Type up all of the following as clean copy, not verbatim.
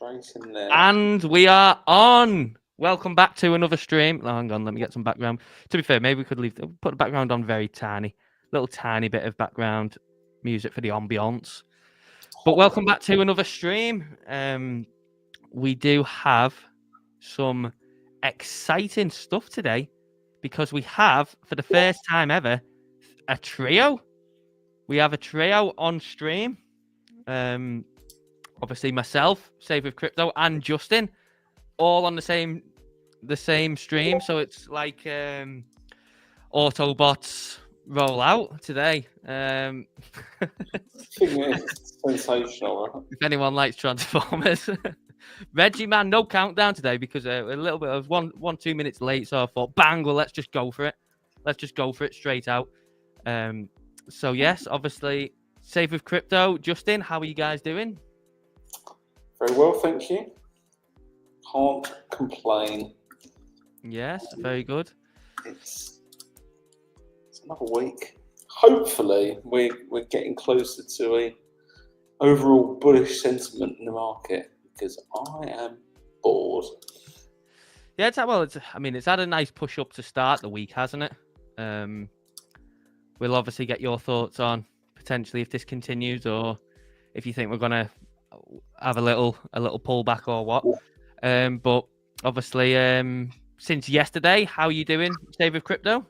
Straight in there. And we are on. Welcome back to another stream. Oh, hang on, let me get some background. To be fair, maybe we could put the background on very tiny. Little tiny bit of background music for the ambience. But welcome back to another stream. We do have some exciting stuff today because we have, for the first time ever, a trio. We have a trio on stream. Obviously myself, Save with Crypto, and Justin, all on the same stream. So it's like Autobots roll out today. Sensational, right? If anyone likes Transformers. Reggie, man, no countdown today because a little bit of 2 minutes late. So I thought, bang, well, let's just go for it. Let's just go for it straight out. So yes, obviously, Save with Crypto. Justin, how are you guys doing? Very well, thank you. Can't complain. Yes, very good. It's another week. Hopefully, we're getting closer to a overall bullish sentiment in the market because I am bored. Yeah, it's had a nice push up to start the week, hasn't it? We'll obviously get your thoughts on potentially if this continues or if you think we're gonna have a little pullback or what. But obviously, since yesterday, how are you doing, Save with Crypto?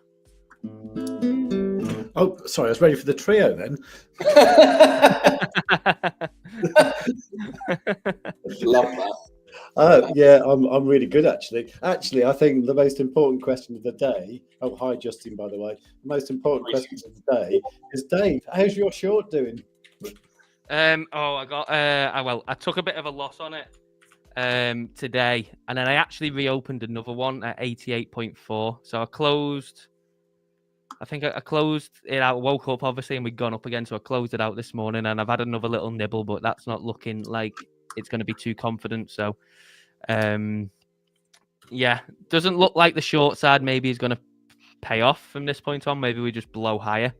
Oh, sorry, I was ready for the trio then. Love that. Yeah, I'm really good actually. Actually, I think the most important question of the day. Oh, hi Justin, by the way. The most important question of the day is Dave. How's your short doing? I took a bit of a loss on it today, and then I actually reopened another one at 88.4. So I closed it out, woke up obviously, and we'd gone up again. So I closed it out this morning, and I've had another little nibble, but that's not looking like it's going to be too confident. So, yeah, doesn't look like the short side maybe is going to pay off from this point on. Maybe we just blow higher.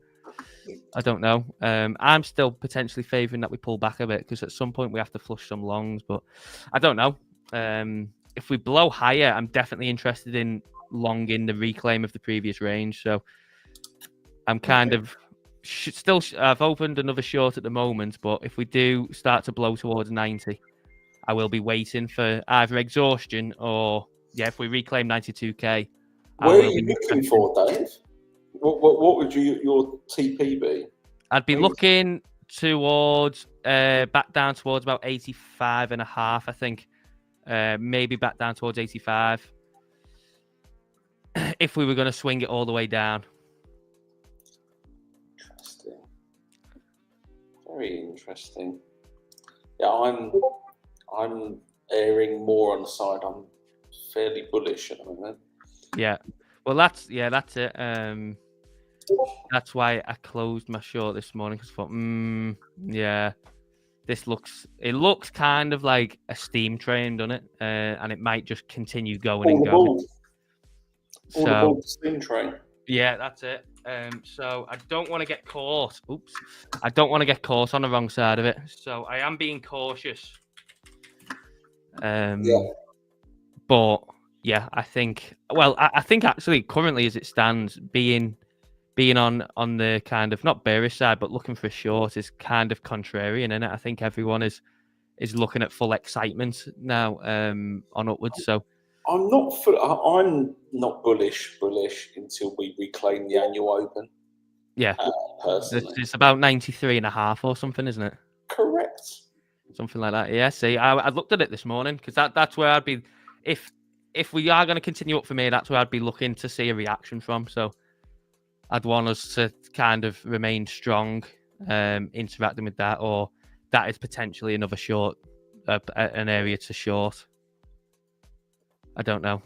I don't know. I'm still potentially favouring that we pull back a bit because at some point we have to flush some longs, but I don't know. If we blow higher, I'm definitely interested in longing the reclaim of the previous range. So I'm kind of I've opened another short at the moment, but if we do start to blow towards 90, I will be waiting for either exhaustion or, if we reclaim 92k. Where are you looking for, Dave? What would your TP be? I'd be looking towards back down towards about 85.5, I think. Maybe back down towards 85 if we were going to swing it all the way down. Interesting. Very interesting. Yeah, I'm erring more on the side. I'm fairly bullish at the moment. Yeah. Well, that's it. That's why I closed my short this morning because I thought, it looks kind of like a steam train, doesn't it? And it might just continue going and going. All the steam train. Yeah, that's it. So I don't want to get caught. I don't want to get caught on the wrong side of it. So I am being cautious. But yeah, I think actually currently as it stands, being on the kind of not bearish side, but looking for a short is kind of contrarian, isn't it? I think everyone is looking at full excitement now on upwards. So I'm not bullish until we reclaim the annual open. Yeah, personally, it's about 93.5 or something, isn't it? Correct. Something like that. Yeah. See, I looked at it this morning because that's where I'd be if we are going to continue up for me. That's where I'd be looking to see a reaction from. So I'd want us to kind of remain strong, interacting with that, or that is potentially another short, an area to short. I don't know.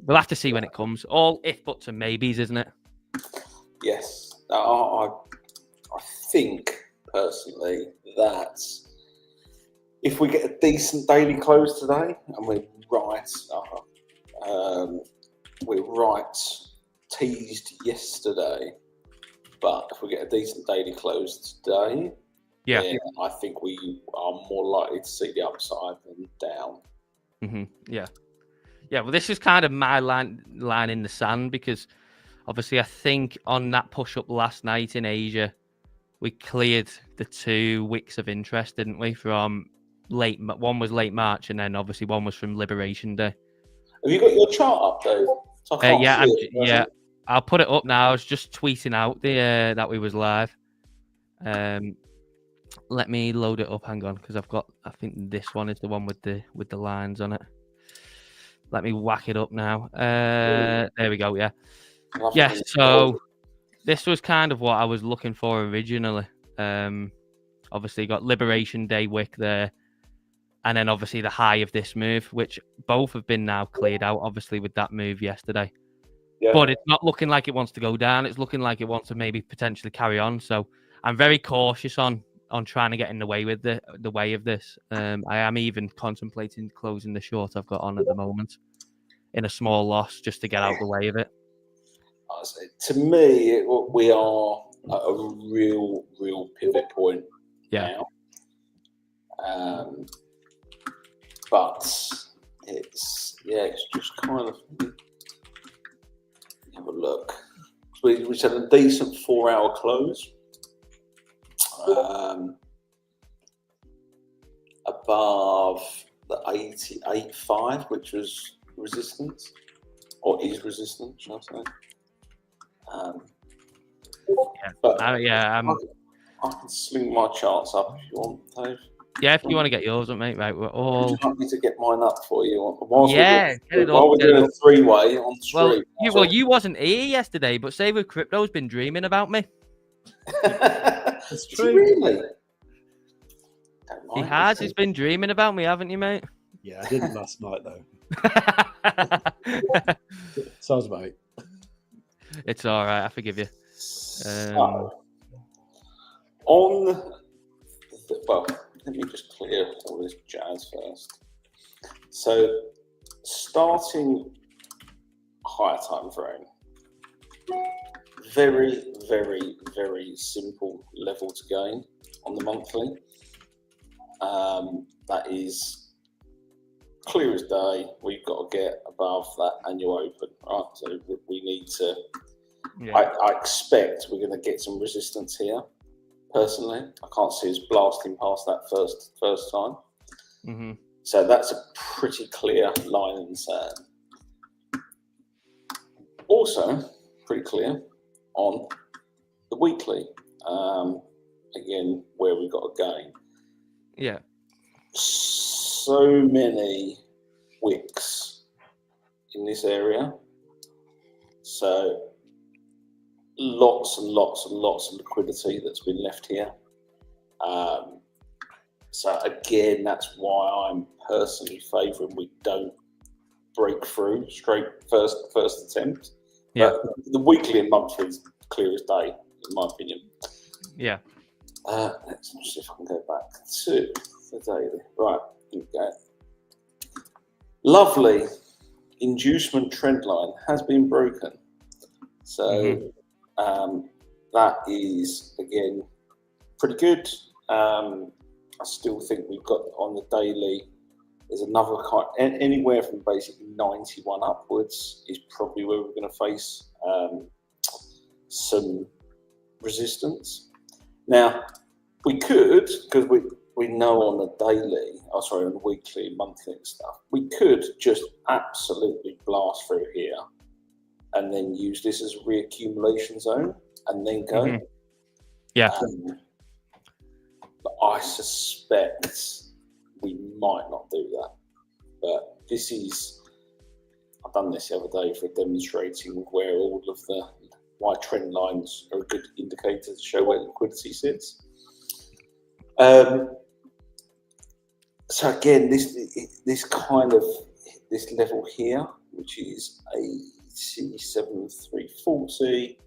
We'll have to see when it comes. All if buts and maybes, isn't it? Yes. I think personally that if we get a decent daily close today, and we're right teased yesterday, but if we get a decent daily close today, Yeah. then I think we are more likely to see the upside than down. Yeah. Well, this is kind of my line in the sand, because obviously I think on that push up last night in Asia, we cleared the 2 weeks of interest, didn't we? From one was late March, and then obviously one was from Liberation Day. Have you got your chart up, Dave? So I can't see it. I'll put it up now. I was just tweeting out that we was live. Let me load it up. Hang on, because I think this one is the one with the lines on it. Let me whack it up now. There we go. Yeah. So this was kind of what I was looking for originally. Obviously got Liberation Day wick there, and then obviously the high of this move, which both have been now cleared out, obviously with that move yesterday. Yeah. But it's not looking like it wants to go down. It's looking like it wants to maybe potentially carry on. So I'm very cautious on trying to get in the way with the way of this. I am even contemplating closing the short I've got on at the moment in a small loss, just to get out of the way of it. To me, we are at a real pivot point now. But it's just kind of, have a look. We had a decent 4-hour close. Above the 88.5, which was resistance, or is resistance, shall I say? I can sling my charts up if you want, Dave. Yeah, if you want to get yours up, mate. Right, we're all. Would you like me to get mine up for you? While we're doing a 3-way on stream. You wasn't here yesterday, but say with Crypto's been dreaming about me. It's true. Really? He has. He's been dreaming about me, haven't you, mate? Yeah, I didn't last night though. Sounds about it. It's all right. I forgive you. Let me just clear all this jazz first. So, starting higher time frame, very simple level to gain on the monthly. That is clear as day. We've got to get above that annual open, right? So we need to. Yeah. I expect we're going to get some resistance here. Personally, I can't see us blasting past that first time. Mm-hmm. So that's a pretty clear line in the sand. Also, pretty clear on the weekly. Again, where we've got to gain. Yeah. So many wicks in this area. So lots and lots of liquidity that's been left here. So again, that's why I'm personally favouring we don't break through straight first attempt. Yeah. But the weekly and monthly is clear as day, in my opinion. Yeah. Let's see if I can go back to the daily. Right, here we go. Lovely inducement trend line has been broken. So that is, again, pretty good. I still think we've got on the daily, there's another kind, anywhere from basically 91 upwards is probably where we're going to face some resistance. Now, we could, because we know on the daily, on the weekly, monthly and stuff, we could just absolutely blast through here and then use this as a reaccumulation zone and then go. Mm-hmm. Yeah. But I suspect we might not do that. But this is, I've done this the other day for demonstrating where all of the white trend lines are a good indicator to show where liquidity sits. So again, this kind of, this level here, which is 87,340,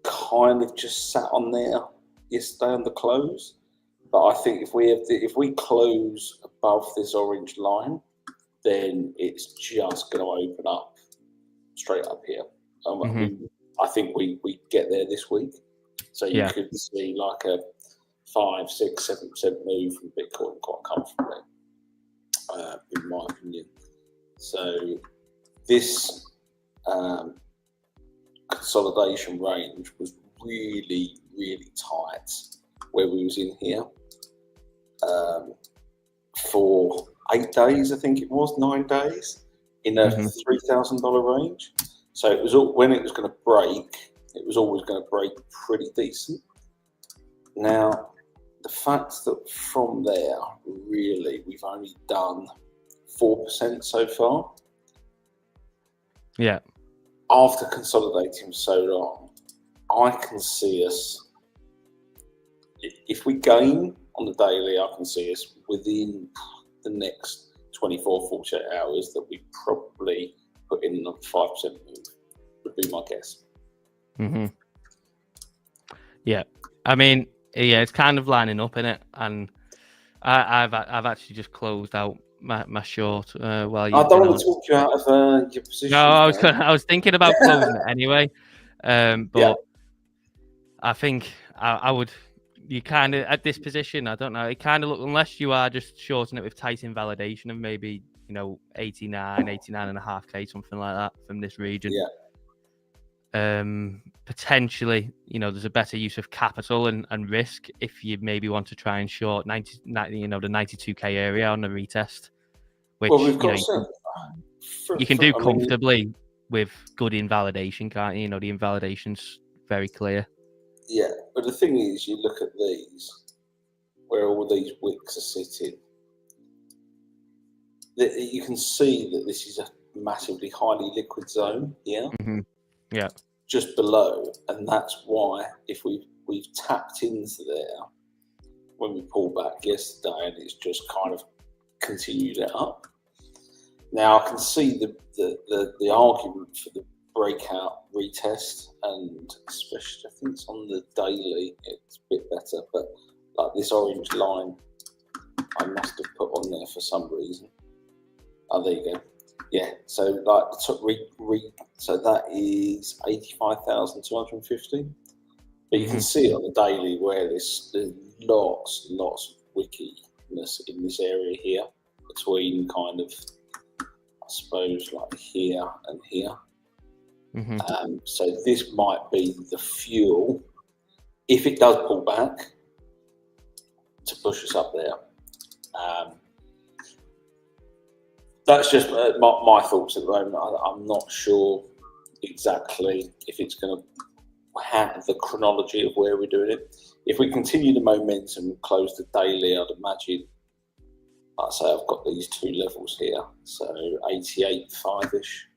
kind of just sat on there yesterday on the close. But I think if we close above this orange line, then it's just going to open up straight up here. I think we get there this week. So you could see like a 5, 6, 7% move from Bitcoin quite comfortably, in my opinion. So this consolidation range was really, really tight where we was in here for 8 days, I think it was 9 days, in a $3,000 range. So it was all, when it was going to break, it was always going to break pretty decent. Now, the fact that from there, really, we've only done 4% so far. Yeah. After consolidating so long, I can see us, if we gain on the daily, I can see us within the next 24, 48 hours that we probably put in another 5% move, would be my guess. Yeah. I mean, yeah, it's kind of lining up, innit? And I've actually just closed out my short. While you, I don't want to talk you out of your position. No, I was thinking about closing it anyway. But I think I would. You kind of at this position, I don't know. It kind of look, unless you are just shorting it with tight invalidation of maybe 89.5K, something like that from this region. Potentially, there's a better use of capital and risk if you maybe want to try and short the 92K area on the retest, which we've got you can do comfortably with good invalidation, can't you? The invalidation's very clear. Yeah, but the thing is, you look at these, where all these wicks are sitting, you can see that this is a massively highly liquid zone here. Yeah. Just below, and that's why if we've tapped into there when we pulled back yesterday, and it's just kind of continued it up. Now I can see the argument for the breakout retest, and especially I think it's on the daily, it's a bit better, but like this orange line I must have put on there for some reason. Oh, there you go. Yeah, so like so that is 85,250. But you can see it on the daily where there's lots of wickiness in this area here between kind of, I suppose, like here and here. So this might be the fuel, if it does pull back, to push us up there. That's just my thoughts at the moment. I'm not sure exactly if it's going to have the chronology of where we're doing it. If we continue the momentum and close the daily, I'd imagine, like I say, I've got these two levels here. So 88.5-ish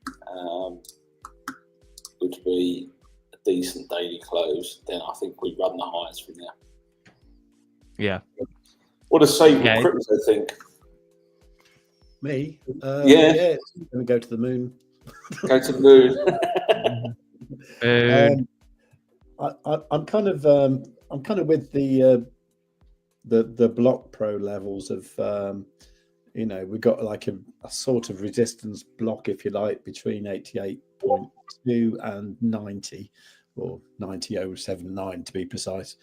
would be a decent daily close. Then I think we run the highs from there. Yeah. What does Save Crypto think? Me? Yeah. It's going to go to the moon. Go to the moon. I'm kind of with the block pro levels of we've got like a sort of resistance block, if you like, between 88.2 and 90, or 90.079 to be precise.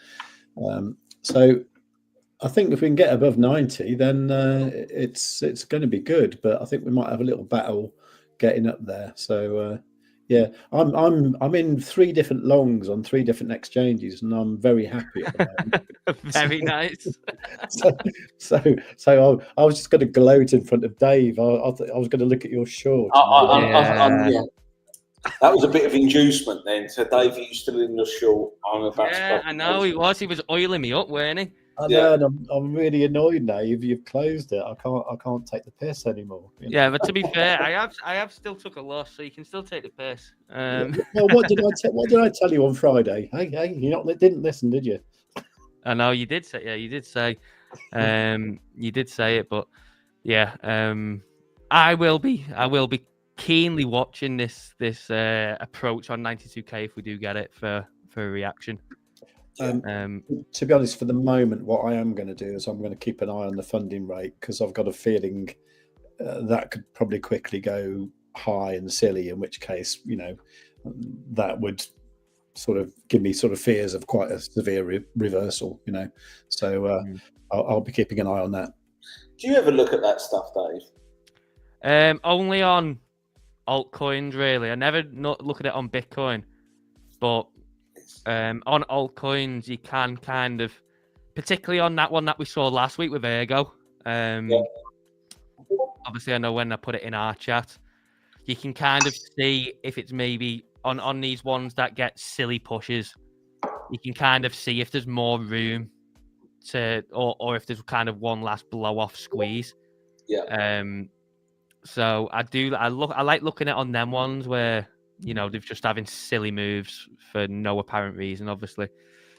So I think if we can get above 90, then it's going to be good. But I think we might have a little battle getting up there. So I'm in 3 different longs on 3 different exchanges, and I'm very happy at the moment. Very nice. So I was just going to gloat in front of Dave. I was going to look at your short. That was a bit of inducement then. So Dave, you still in the short? I'm about to. I know he was. He was oiling me up, weren't he? I know, and I'm really annoyed now. You've closed it. I can't take the piss anymore. Yeah, but to be fair, I have still took a loss, so you can still take the piss. Well, what did I tell you on Friday? Hey, you didn't listen, did you? I know you did say. Yeah, you did say. You did say it, but yeah, I will be keenly watching this approach on 92K if we do get it for a reaction. To be honest, for the moment, what I am going to do is I'm going to keep an eye on the funding rate, because I've got a feeling that could probably quickly go high and silly, in which case, that would sort of give me sort of fears of quite a severe reversal, you know. So I'll be keeping an eye on that. Do you ever look at that stuff, Dave? Only on altcoins, really. I never look at it on Bitcoin, but on altcoins, you can kind of, particularly on that one that we saw last week with Ergo. Obviously, I know when I put it in our chat, you can kind of see if it's maybe on these ones that get silly pushes. You can kind of see if there's more room to, or if there's kind of one last blow off squeeze. Yeah. So I like looking at on them ones where, you know, they're just having silly moves for no apparent reason, obviously.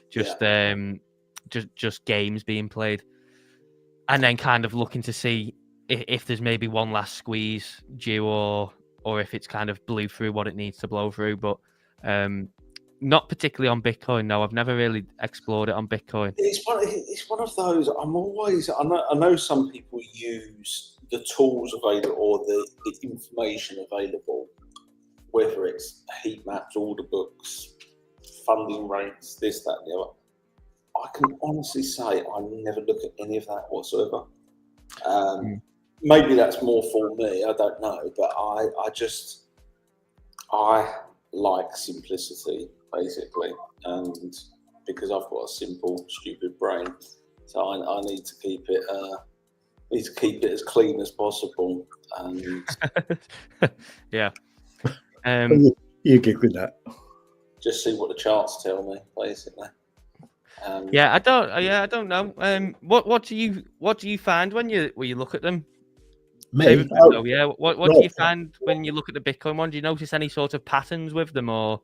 Just games being played. And then kind of looking to see if there's maybe one last squeeze due, or if it's kind of blew through what it needs to blow through. But not particularly on Bitcoin, no. I've never really explored it on Bitcoin. It's one of those, I know some people use the tools available or the information available, whether it's heat maps, order books, funding rates, this, that, and the other. I can honestly say I never look at any of that whatsoever. Maybe that's more for me, I don't know, but I like simplicity, basically, and because I've got a simple, stupid brain, so I need to keep it as clean as possible. And yeah, you gig with that. Just see what the charts tell me, basically. I don't know. What do you find when you look at them? Me? What do you find when you look at the Bitcoin one? Do you notice any sort of patterns with them, or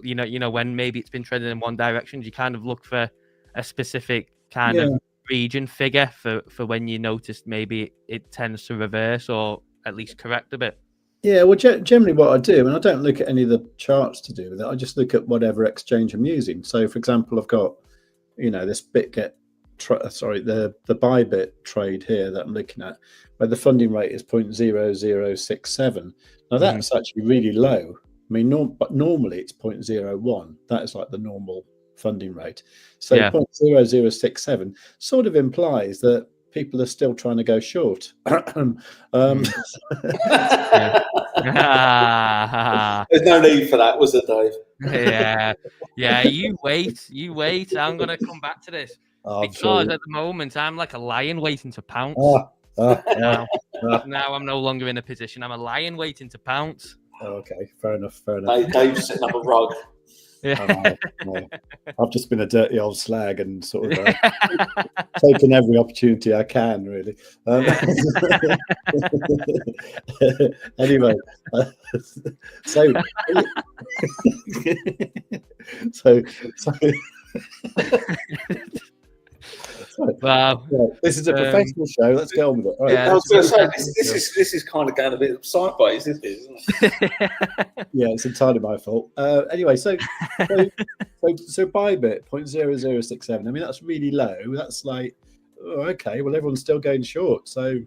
you know when maybe it's been trending in one direction? Do you kind of look for a specific kind of region figure for when you notice maybe it tends to reverse or at least correct a bit? Yeah, well, generally what I do, and I don't look at any of the charts to do with it, I just look at whatever exchange I'm using. So, for example, I've got, you know, this the Bybit trade here that I'm looking at, where the funding rate is 0.0067. Now, that's actually really low. I mean, but normally it's 0.01. That is like the normal funding rate. So 0.0067 sort of implies that people are still trying to go short. There's no need for that, was there, Dave? Yeah. You wait. I'm gonna come back to this because at the moment I'm like a lion waiting to pounce. Now I'm no longer in a position. I'm a lion waiting to pounce. Okay, fair enough. Dave's setting up a rug. Yeah. I've just been a dirty old slag and sort of taken every opportunity I can, really. Anyway, Wow. This is a professional show. Let's get on with it. All right. I was going to say, this is kind of going a bit sideways, isn't it? Yeah, it's entirely my fault. Anyway, so Bybit 0.0067. I mean, that's really low. That's like, okay, well, everyone's still going short. So,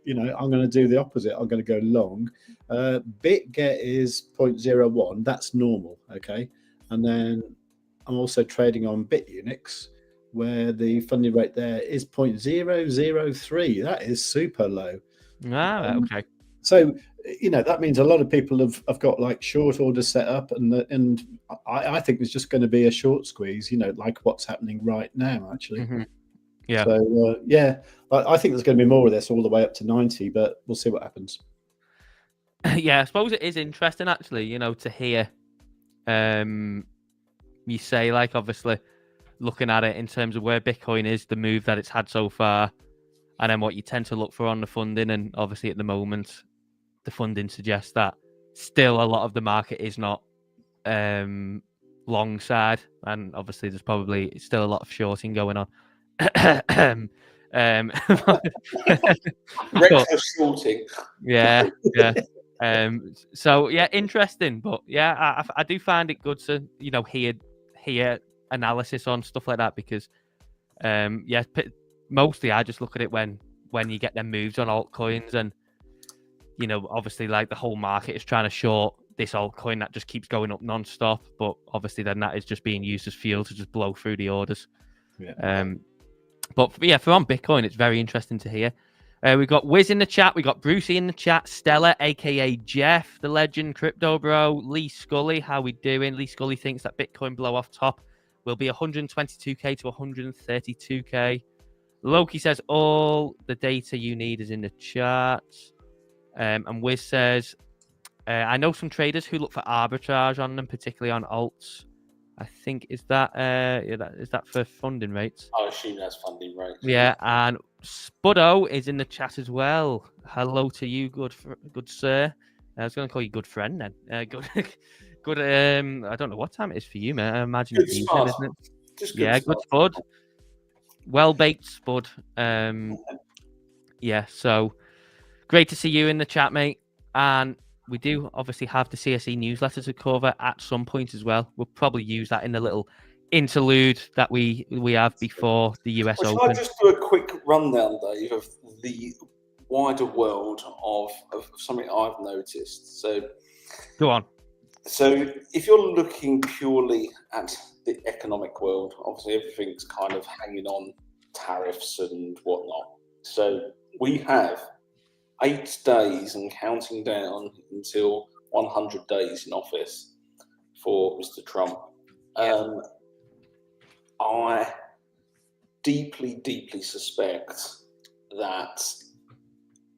you know, I'm going to do the opposite. I'm going to go long. BitGet is 0.01. That's normal. Okay. And then I'm also trading on BitUnix, where the funding rate there is 0.003. That is super low. Okay. So, you know, that means a lot of people have got like short orders set up, and I think there's just going to be a short squeeze, you know, like what's happening right now, actually. Yeah. So, I think there's going to be more of this all the way up to 90, but we'll see what happens. Yeah, I suppose it is interesting, actually, you know, to hear you say, like, obviously, looking at it in terms of where Bitcoin is, the move that it's had so far, and then what you tend to look for on the funding. And obviously at the moment, the funding suggests that still a lot of the market is not long side, and obviously there's probably still a lot of shorting going on. Reckless shorting. Yeah. So yeah, interesting, but yeah, I do find it good to, you know, hear analysis on stuff like that, because mostly I just look at it when you get them moves on altcoins, and you know, obviously, like, the whole market is trying to short this altcoin that just keeps going up non-stop, but obviously then that is just being used as fuel to just blow through the orders. Yeah. But yeah, for on Bitcoin, it's very interesting to hear. We've got Wiz in the chat. We got Brucey in the chat. Stella, aka Jeff, the legend, Crypto Bro, Lee Scully. How we doing? Lee Scully thinks that Bitcoin blow off top will be 122k to 132k. Loki says all the data you need is in the chat. And Wiz says, I know some traders who look for arbitrage on them, particularly on alts. I think is that for funding rates? I assume that's funding rates. Yeah, and Spuddo is in the chat as well. Hello to you, good sir. I was going to call you good friend then. Good. I don't know what time it is for you, man. I imagine Good it's evening, spud. isn't it? Just Yeah, good spud. Well baked spud. Yeah. So great to see you in the chat, mate. And we do obviously have the CSE newsletter to cover at some point as well. We'll probably use that in the little interlude that we have before the US Well, Open. shall I just do a quick rundown, Dave, of the wider world of something I've noticed? So, Go on. So if you're looking purely at the economic world, obviously everything's kind of hanging on tariffs and whatnot. So we have 8 days and counting down until 100 days in office for Mr. Trump. I deeply, deeply suspect that,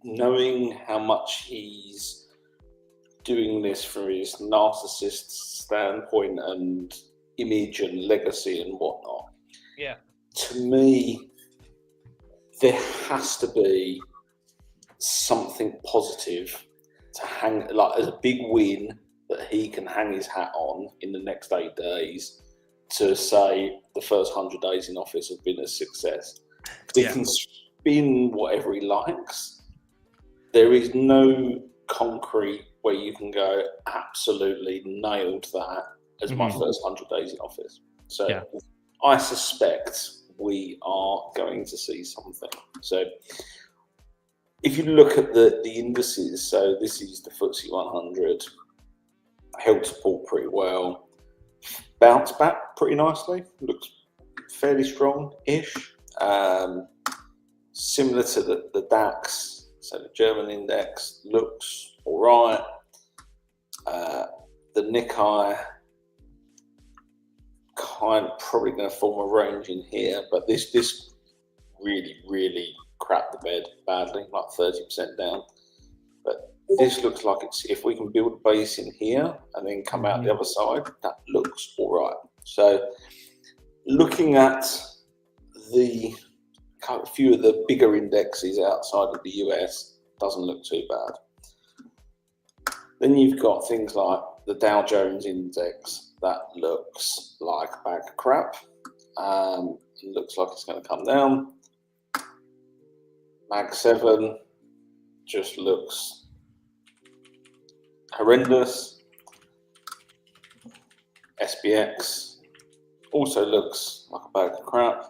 knowing how much he's doing this from his narcissist standpoint and image and legacy and whatnot, to me, there has to be something positive to hang, like as a big win that he can hang his hat on in the next 8 days to say the first 100 days in office have been a success. He can spin whatever he likes. There is no concrete where you can go, absolutely nailed that as my first 100 days in office. So I suspect we are going to see something. So if you look at the indices, so this is the FTSE 100, held support pretty well, bounced back pretty nicely, looks fairly strong-ish, similar to the DAX, so the German index looks all right. The Nikkei kind of probably going to form a range in here, but this really crap the bed badly, like 30% down. But this looks like it's, if we can build a base in here and then come out the other side, that looks all right. So looking at the a few of the bigger indexes outside of the US, doesn't look too bad. Then you've got things like the Dow Jones index that looks like a bag of crap. It looks like it's going to come down. Mag 7 just looks horrendous. SPX also looks like a bag of crap.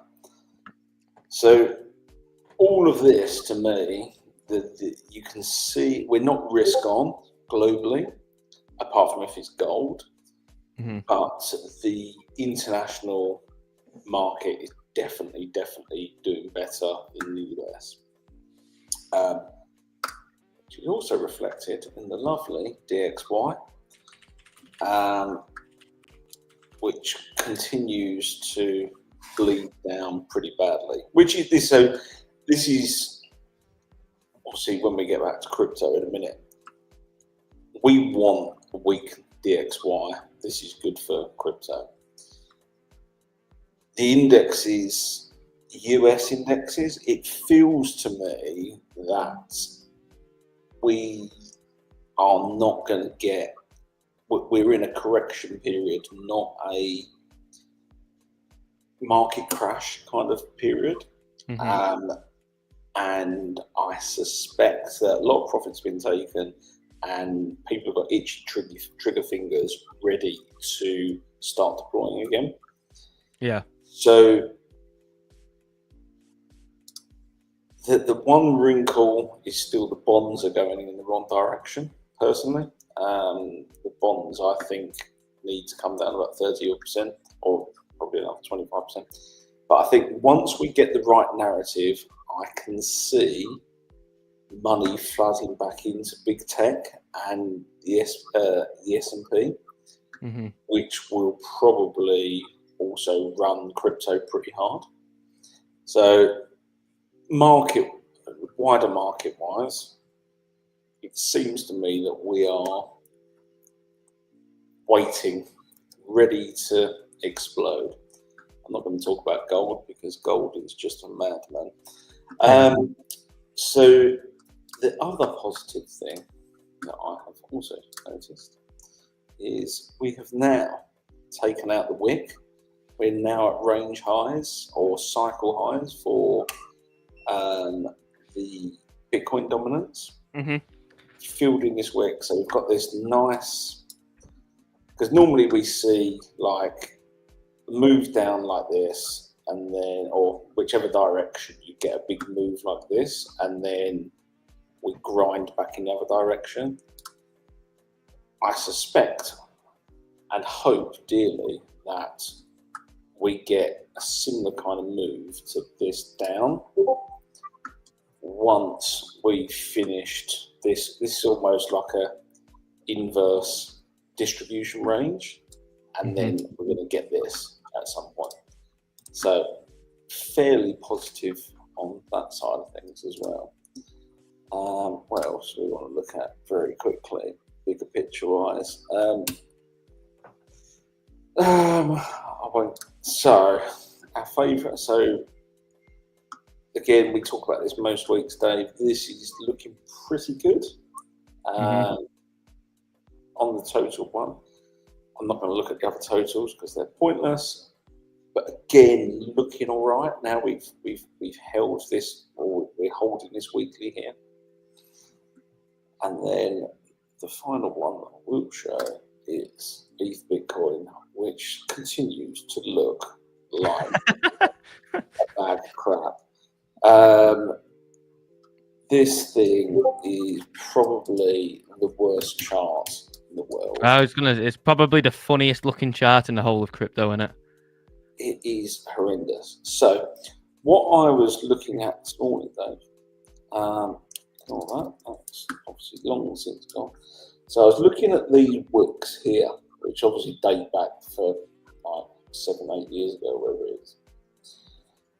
So all of this, to me, you can see we're not risk on globally, apart from if it's gold. But the international market is definitely doing better in the US. Which is also reflected in the lovely DXY, which continues to bleed down pretty badly. Which is this? So this is obviously when we get back to crypto in a minute. We want a weak DXY. This is good for crypto. The indexes, US indexes, it feels to me that we are not going to get, we're in a correction period, not a market crash kind of period. And I suspect that a lot of profit's been taken and people have got itchy trigger fingers ready to start deploying again. Yeah. So the one wrinkle is still the bonds are going in the wrong direction, personally. The bonds, I think, need to come down about 30% or probably another 25%. But I think once we get the right narrative, I can see money flooding back into big tech and the S&P, which will probably also run crypto pretty hard. So wider market-wise, it seems to me that we are waiting, ready to explode. I'm not going to talk about gold because gold is just a madman. So the other positive thing that I have also noticed is we have now taken out the wick. We're now at range highs or cycle highs for the Bitcoin dominance. Filled this wick, so we've got this nice, because normally we see like move down like this, and then, or whichever direction, you get a big move like this, and then we grind back in the other direction. I suspect and hope dearly that we get a similar kind of move to this down once we've finished this. This is almost like a inverse distribution range, and then we're going to get this at some point. So fairly positive on that side of things as well. What else do we want to look at very quickly, bigger picture wise? So our favourite, so again, we talk about this most weeks, Dave. This is looking pretty good on the total one. I'm not going to look at the other totals because they're pointless. But again, looking all right. Now we've held this, or we're holding this weekly here. And then the final one that I will show is ETH Bitcoin, which continues to look like a bag of crap. This thing is probably the worst chart in the world. It's probably the funniest looking chart in the whole of crypto, isn't it? It is horrendous. So, what I was looking at this morning, Dave, that's obviously long since gone. So, I was looking at these wicks here, which obviously date back for like 7-8 years ago, whatever it is.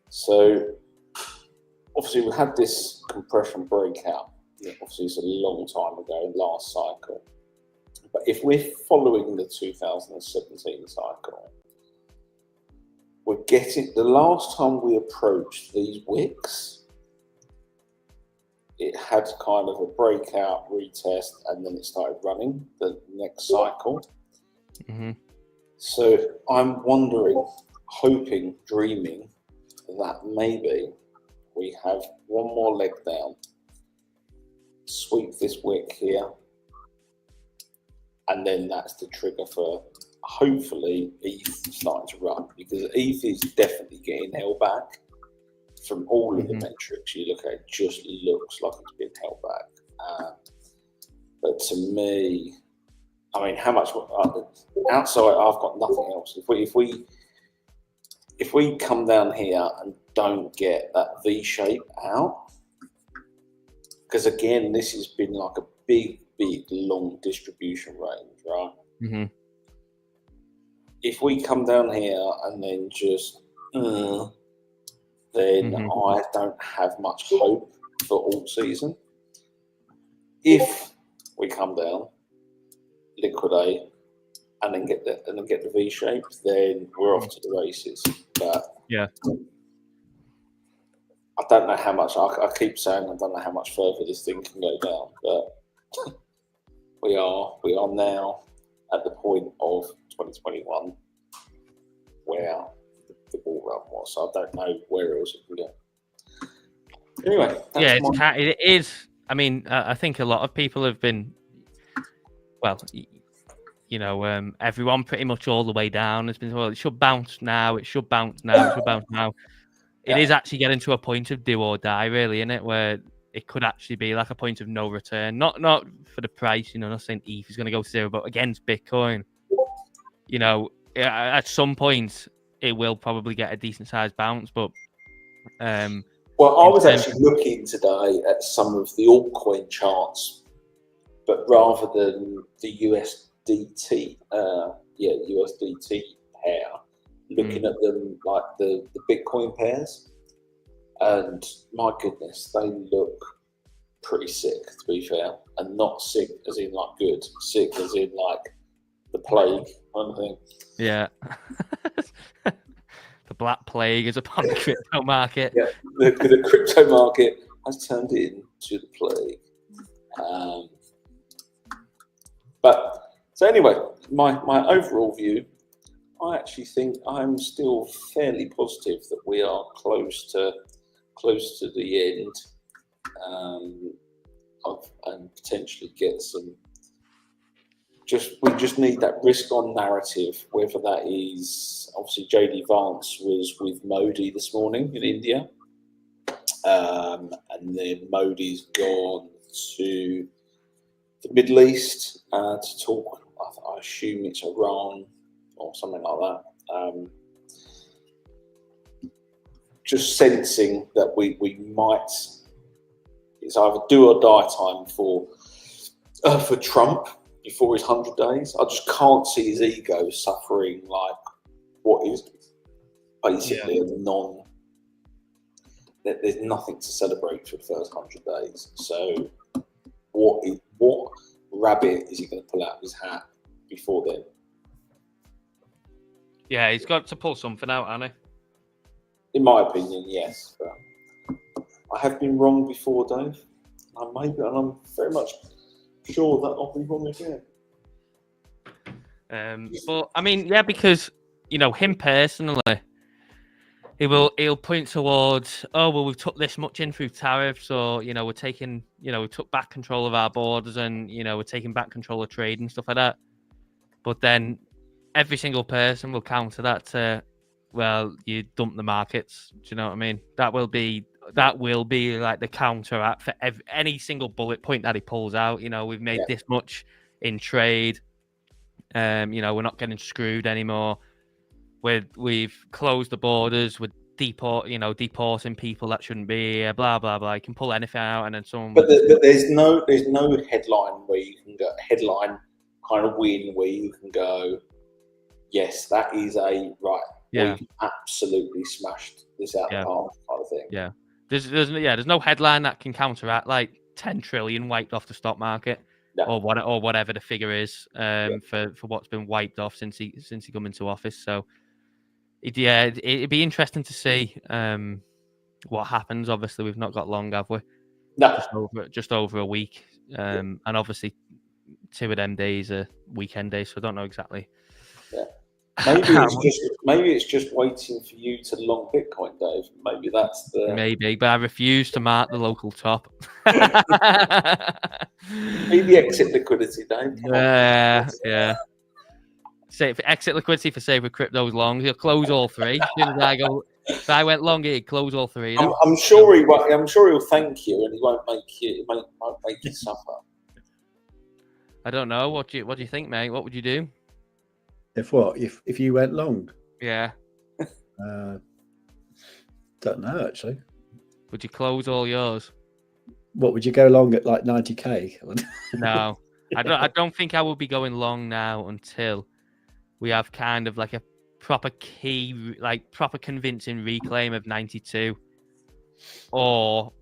So, obviously, we had this compression breakout. Obviously, it's a long time ago, last cycle. But if we're following the 2017 cycle, we're getting, the last time we approached these wicks, it had kind of a breakout, retest, and then it started running the next cycle. So I'm wondering, hoping, dreaming that maybe we have one more leg down, sweep this wick here, and then that's the trigger for hopefully ETH starting to run, because ETH is definitely getting held back from all of the metrics you look at. It just looks like it's being held back. But to me, I mean, how much outside? I've got nothing else. If we come down here and don't get that V shape out, because again, this has been like a big long distribution range, right? If we come down here and then just then I don't have much hope for alt season. If we come down, liquidate, and then get the V shape, then we're off to the races. But yeah, I don't know how much. I keep saying I don't know how much further this thing can go down, but we are now at the point of 2021 where the ball run was. So I don't know where else it can go. Anyway, it is. I mean, I think a lot of people have been, well, everyone pretty much all the way down has been, well, it should bounce now. It should bounce now. It should bounce now. It is actually getting to a point of do or die, really, isn't it? Where it could actually be like a point of no return. Not for the price, not saying ETH is going to go to zero, but against Bitcoin, at some point it will probably get a decent sized bounce. But well, I was actually looking today at some of the altcoin charts, but rather than the USDT, USDT pair, looking at them like the Bitcoin pairs, and my goodness, they look pretty sick, to be fair, and not sick as in like good, sick as in like the plague kind of thing. Yeah. The Black Plague is upon the crypto market. Yeah, the crypto market has turned into the plague. But so anyway, my overall view, I actually think I'm still fairly positive that we are close to the end, and potentially get some. We just need that risk-on narrative, whether that is obviously JD Vance was with Modi this morning in India, and then Modi's gone to the Middle East to talk. I assume it's Iran or something like that. Just sensing that we might. It's either do or die time for Trump before his 100 days. I just can't see his ego suffering like what is basically a non. There's nothing to celebrate for the first 100 days. So what rabbit is he going to pull out of his hat before then? Yeah, he's got to pull something out, hasn't he? In my opinion, yes. But I have been wrong before, Dave. And I'm very much sure that I'll be wrong again. But I mean, yeah, because him personally, he'll point towards, oh well, we've took this much in through tariffs, or we're taking, we took back control of our borders, and we're taking back control of trade and stuff like that. But then every single person will counter that to, well, you dump the markets. Do you know what I mean? That will be like the counteract for any single bullet point that he pulls out. We've made this much in trade. We're not getting screwed anymore. We've closed the borders. We're deporting people that shouldn't be here. Blah blah blah. You can pull anything out, and then someone. But there's no headline where you can go headline kind of win where you can go, yes, that is a right. Yeah, we absolutely smashed this out of the park kind of thing. Yeah, there's no headline that can counteract like 10 trillion wiped off the stock market, or whatever the figure is for what's been wiped off since he come into office. So it'd be interesting to see what happens. Obviously, we've not got long, have we? No, just over a week, and obviously 2 of them days are weekend days, so I don't know exactly. Yeah. Maybe it's just waiting for you to long Bitcoin, Dave. Maybe that's the. Maybe, but I refuse to mark the local top. Maybe exit liquidity, Dave. Yeah. Say for exit liquidity for say with crypto's long, he'll close all 3. As soon as I go, if I went long, he'd close all 3. I'm sure he won't. I'm sure he'll thank you, and he won't make you. He won't make you suffer. I don't know. What do you think, mate? What would you do? If you went long? Yeah. Don't know actually. Would you close all yours? What would you go long at like 90k? No, I don't think I will be going long now until we have kind of like a proper proper convincing reclaim of 92, or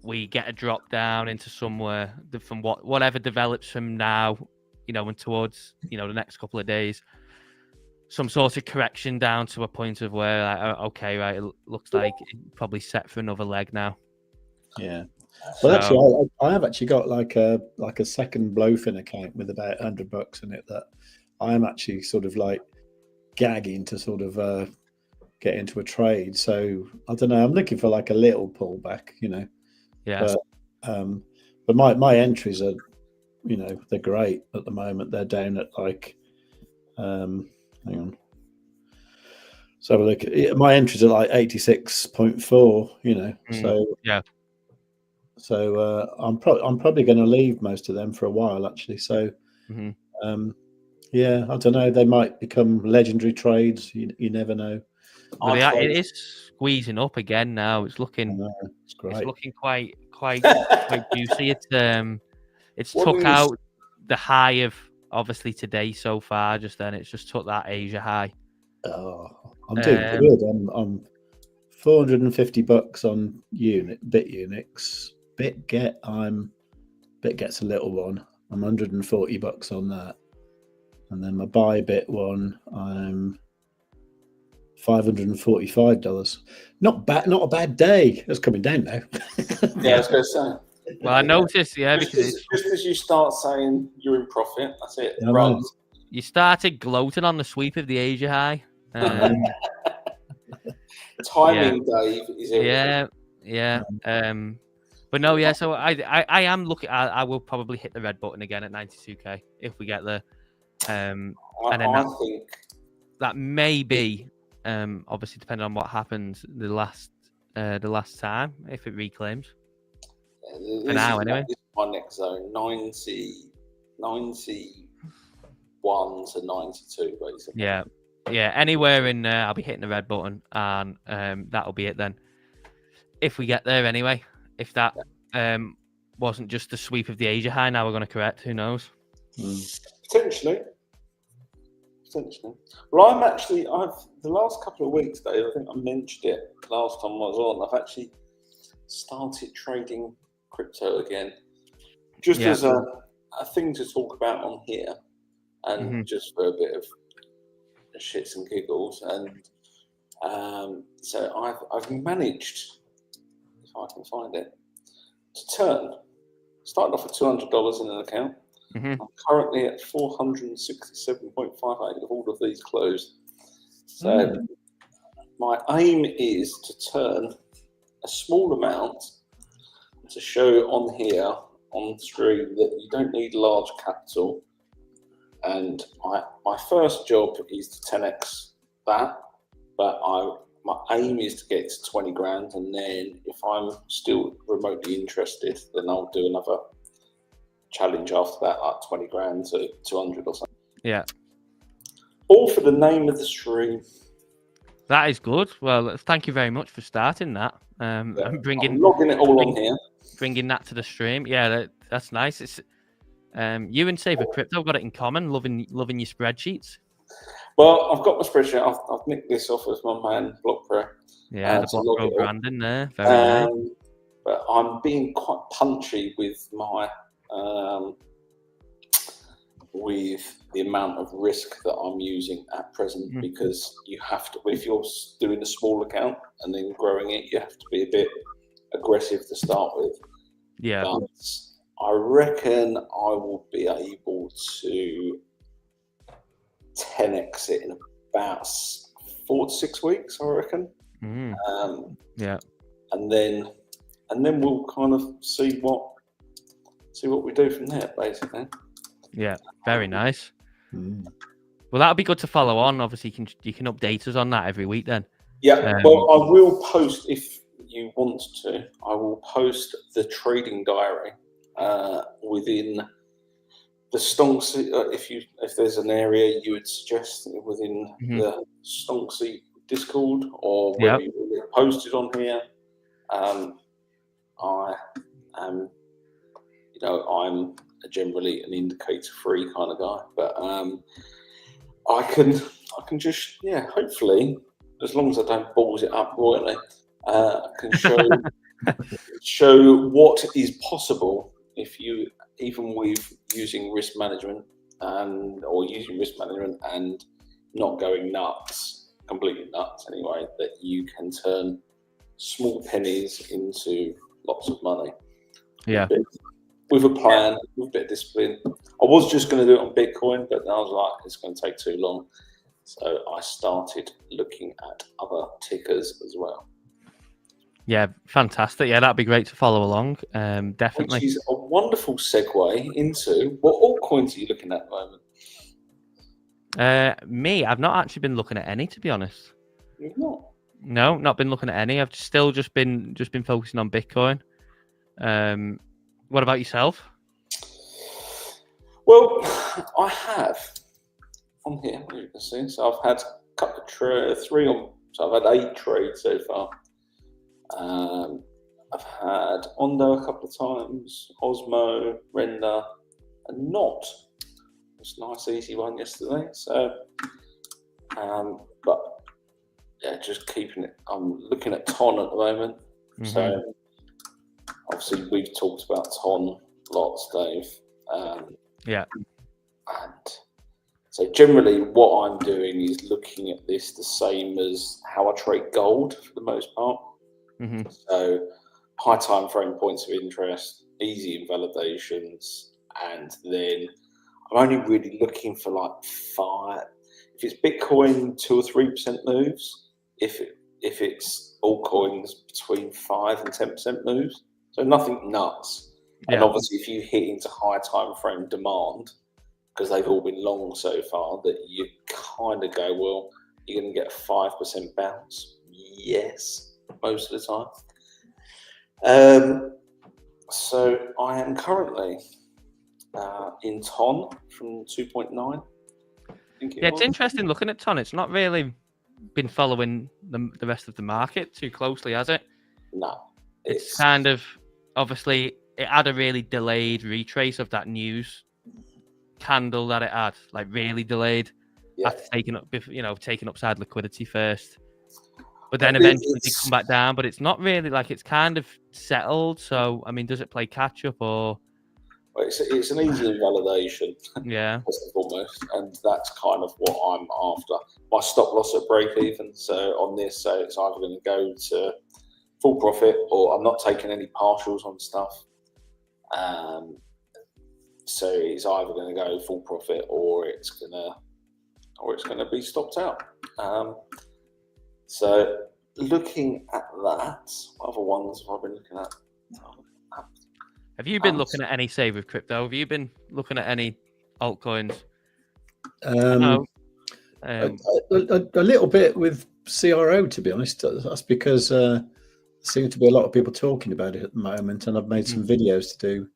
we get a drop down into somewhere from whatever develops from now, and towards the next couple of days. Some sort of correction down to a point of where, okay, right, it looks like it's probably set for another leg now. Yeah. Well, actually, I have actually got like a second BLOFIN account with about $100 in it that I am actually sort of like gagging to sort of get into a trade. So I don't know. I'm looking for like a little pullback, Yeah. But my entries are, they're great at the moment. They're down at like. Hang on. So look, my entries are like 86.4, So yeah. So I'm probably going to leave most of them for a while, actually. So yeah, I don't know. They might become legendary trades. You never know. Well, it is squeezing up again now. It's looking, It's great. It's looking quite juicy. It's What took is- out the high of obviously today so far. Just then, it's just took that Asia high. Oh, I'm doing good. I'm $450 on BitUnix. BitGet's a little one. I'm $140 on that, and then my Bybit one, I'm $545. Not a bad day. It's coming down now. Yeah, I was going to say. Well, I noticed, Just as you start saying you're in profit, that's it. I know. Right. You started gloating on the sweep of the Asia high. Timing, Dave, is everything. Yeah. But no, yeah. So I am looking. I will probably hit the red button again at 92k if we get there. And then I think that may be, obviously depending on what happens the last time if it reclaims. For now, anyway. This is my next zone, 91 to 92, basically. Yeah. Anywhere in there, I'll be hitting the red button, and that'll be it then. If we get there, anyway. If that wasn't just the sweep of the Asia high, now we're going to correct. Who knows? Potentially. Well, the last couple of weeks, Dave, I think I mentioned it last time I was on, I've actually started trading crypto again. Just as a thing to talk about on here, and just for a bit of shits and giggles. And so I've managed, if I can find it, to started off with $200 in an account. I'm currently at 467.58 of all of these closed. So my aim is to turn a small amount to show on here on screen that you don't need large capital. And my first job is to 10x that, but my aim is to get to 20 grand, and then if I'm still remotely interested, then I'll do another challenge after that, like 20 grand to 200 or something. Yeah. All for the name of the stream. That is good. Well, thank you very much for starting that. And I'm logging it all on here. Bringing that to the stream. Yeah, that's nice. It's you and Saber Crypto have got it in common. Loving your spreadsheets. Well, I've got my spreadsheet. I've nicked this off of my man BlockPro. Yeah, the BlockPro branding there. Very nice. But I'm being quite punchy with my with the amount of risk that I'm using at present, because you have to, if you're doing a small account and then growing it, you have to be a bit aggressive to start with. Yeah. But I reckon I will be able to 10x it in about 4 to 6 weeks, I reckon. Yeah. And then we'll kind of see what we do from there, basically. Yeah, very nice. Well, that'll be good to follow on. Obviously, you can update us on that every week then. Yeah, well, I will post, if you want to, I will post the trading diary within the Stonksy. If there's an area you would suggest within the Stonksy Discord, or whether you want it posted on here. I am, I'm generally an indicator-free kind of guy, but I can just, hopefully, as long as I don't balls it up royally, I can show what is possible if you, even with using risk management and not going nuts, completely nuts anyway, that you can turn small pennies into lots of money. Yeah. With a plan, with a bit of discipline. I was just going to do it on Bitcoin, but then I was like, it's going to take too long. So I started looking at other tickers as well. Yeah, fantastic. Yeah, that'd be great to follow along. Definitely. Which is a wonderful segue into what altcoins are you looking at the moment? Me, I've not actually been looking at any, to be honest. You've not? No, not been looking at any. I've still just been focusing on Bitcoin. What about yourself? Well, I have on here, as you can see. So I've had a couple of three on. So I've had 8 trades so far. I've had Ondo a couple of times, Osmo, Render, and Not. It's a nice, easy one yesterday. So, but yeah, just keeping it. I'm looking at Ton at the moment. So obviously we've talked about Ton lots, Dave. Yeah. And so generally what I'm doing is looking at this the same as how I trade gold for the most part. So high time frame points of interest, easy invalidations, and then I'm only really looking for like 5. If it's Bitcoin, 2 or 3% moves. If it's altcoins, between 5 and 10% moves. So nothing nuts. Yeah. And obviously, if you hit into high time frame demand, because they've all been long so far, that you kind of go, well, you're going to get a 5% bounce. Yes, most of the time. So I am currently in Ton from 2.9. It's interesting looking at Ton. It's not really been following the rest of the market too closely, has it? No. It's kind of, obviously, it had a really delayed retrace of that news candle that it had, like really delayed after taking upside liquidity first. But then eventually it come back down, but it's not really like it's kind of settled. So, I mean, does it play catch up or? Well, it's an easy invalidation, yeah, first and foremost, and that's kind of what I'm after. My stop loss at break even, so on this, so it's either going to go to full profit or I'm not taking any partials on stuff. So it's either going to go full profit or it's going to be stopped out. So looking at that, what other ones have I been looking at? Have you been looking at any save with crypto? Have you been looking at any altcoins? A little bit with CRO, to be honest. That's because there seems to be a lot of people talking about it at the moment, and I've made some videos to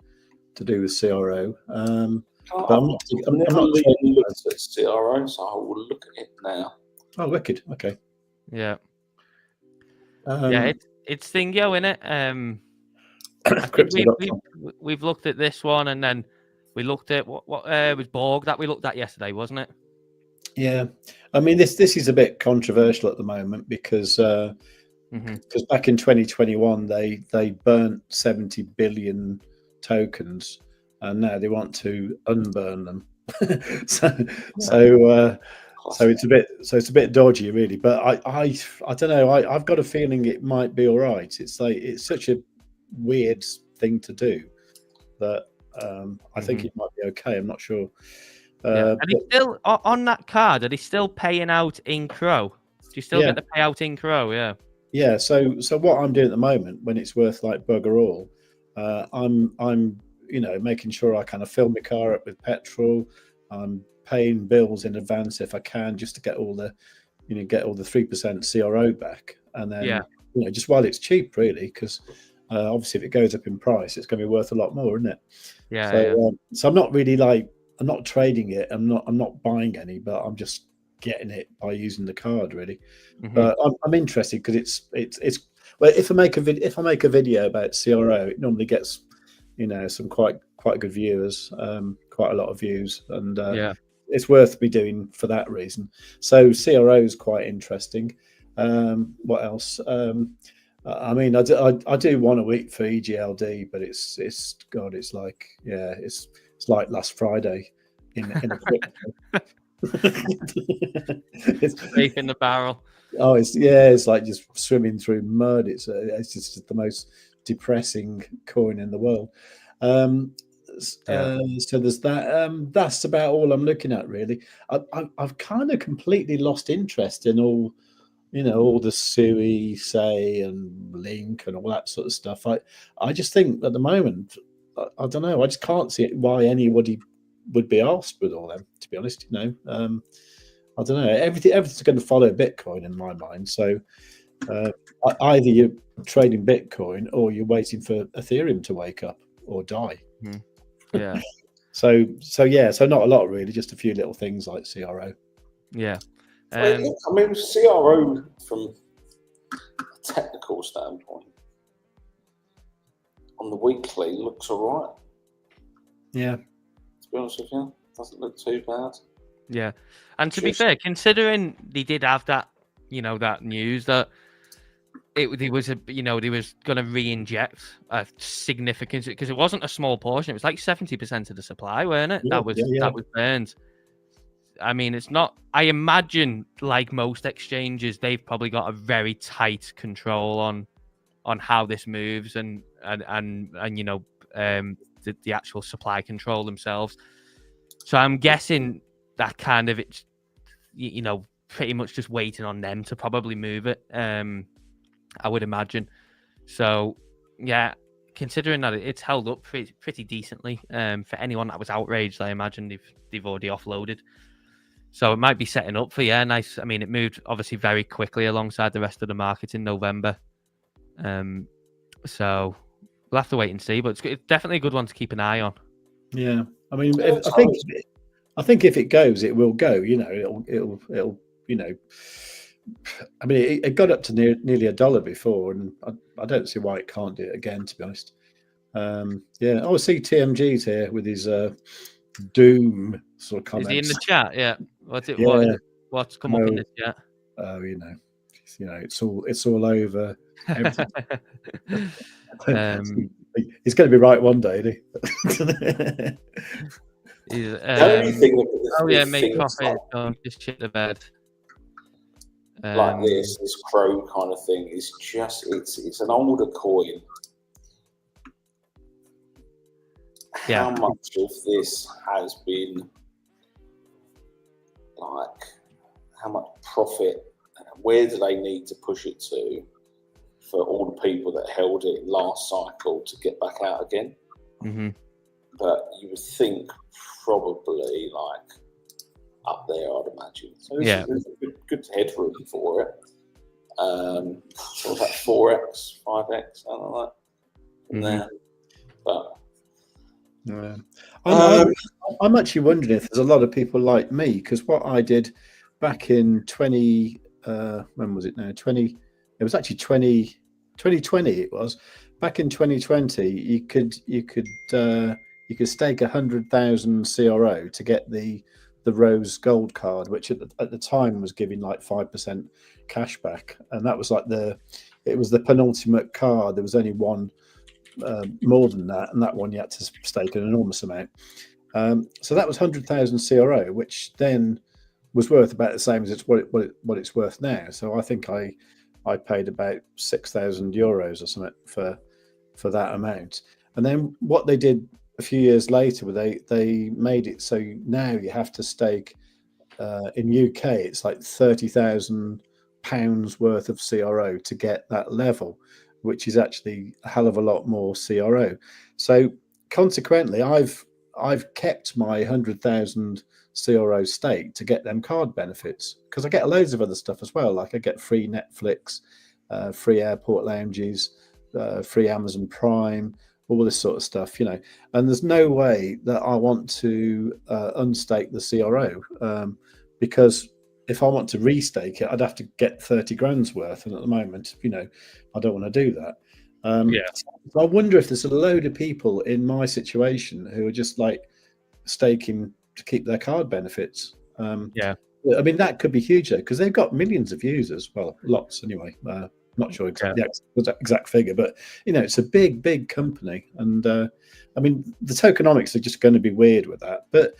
do with CRO. But I'm not trading at CRO, so I will look at it now. Oh, wicked. Okay. Yeah. It's Thingo, innit? We've looked at this one, and then we looked at what was Borg that we looked at yesterday, wasn't it? Yeah, I mean this is a bit controversial at the moment because back in 2021 they burnt 70 billion tokens, and now they want to unburn them. so it's a bit dodgy, really. But I don't know. I've got a feeling it might be all right. It's like it's such a weird thing to do that I think it might be okay. I'm not sure. Are they still on that card? Are they still paying out in Crow? Do you still get the payout in Crow? Yeah. Yeah. So what I'm doing at the moment, when it's worth like bugger all, I'm making sure I kind of fill my car up with petrol. I'm paying bills in advance if I can, just to get all the 3% CRO back, and then just while it's cheap, really, because obviously if it goes up in price, it's going to be worth a lot more, isn't it? So I'm not really I'm not trading it. I'm not buying any, but I'm just getting it by using the card, really. But I'm interested because it's well, if I make a video about CRO, it normally gets some quite good viewers, quite a lot of views, and it's worth me doing for that reason. So CRO is quite interesting. What else? I mean, I do want to wait for EGLD, but it's like last Friday in a crypto. It's safe in the barrel. Oh, it's like just swimming through mud. It's just the most depressing coin in the world. So there's that. That's about all I'm looking at, really. I've kind of completely lost interest in all the SUI, say, and Link and all that sort of stuff. I just think at the moment, I don't know. I just can't see why anybody would be asked with all them. To be honest, I don't know. Everything's going to follow Bitcoin in my mind. So Either you're trading Bitcoin or you're waiting for Ethereum to wake up or die. Yeah. So not a lot really, just a few little things like CRO. Yeah. I mean, CRO from a technical standpoint on the weekly looks all right. Yeah. To be honest with you, doesn't look too bad. Yeah. And to be fair, considering they did have that, that news that they was going to re-inject a significant, because it wasn't a small portion. It was like 70% of the supply, weren't it? Yeah, that was burned. I mean, it's not. I imagine, like most exchanges, they've probably got a very tight control on how this moves and the actual supply control themselves. So I'm guessing that kind of it's pretty much just waiting on them to probably move it. I would imagine. So yeah, considering that it's held up pretty decently. For anyone that was outraged, I imagine they've already offloaded. So it might be setting up for nice. I mean, it moved obviously very quickly alongside the rest of the market in November. So we'll have to wait and see, but it's definitely a good one to keep an eye on. Yeah, I mean, I think if it goes, it will go. It'll. I mean, it got up to nearly $1 before, and I don't see why it can't do it again. To be honest, yeah. I see TMG's here with his doom sort of comments. Is he in the chat? Yeah. Yeah. What's come up in the chat? Oh, it's all over. He's going to be right one day, isn't he? The only thing make profit. Don't just shit the bed. Like this crow kind of thing is just it's an older coin. How much of this has been like how much profit? Where do they need to push it to for all the people that held it last cycle to get back out again? Mm-hmm. But you would think probably like up there, I'd imagine. So there's a good headroom for it. Sort of like 4x, 5x, something like that. And then, but I'm actually wondering if there's a lot of people like me, because what I did back in 20 when was it now? It was actually 2020. It was back in 2020. You could stake 100,000 CRO to get the Rose Gold card, which at the time was giving like 5% cash back, and that was like it was the penultimate card. There was only one more than that, and that one you had to stake an enormous amount. So that was 100,000 CRO, which then was worth about the same as what it's worth now. So I think I paid about 6,000 euros or something for that amount. And then what they did a few years later, they made it so now you have to stake in UK it's like £30,000 worth of CRO to get that level, which is actually a hell of a lot more CRO. So consequently, I've kept my 100,000 CRO stake to get them card benefits, because I get loads of other stuff as well. Like I get free Netflix, free airport lounges, free Amazon Prime, all this sort of stuff, and there's no way that I want to unstake the CRO, because if I want to restake it, I'd have to get 30 grand's worth, and at the moment, I don't want to do that. So I wonder if there's a load of people in my situation who are just like staking to keep their card benefits. I mean, that could be huge though, because they've got millions of users. Well, lots anyway. Not sure the exact figure, but it's a big company, and I mean the tokenomics are just going to be weird with that. But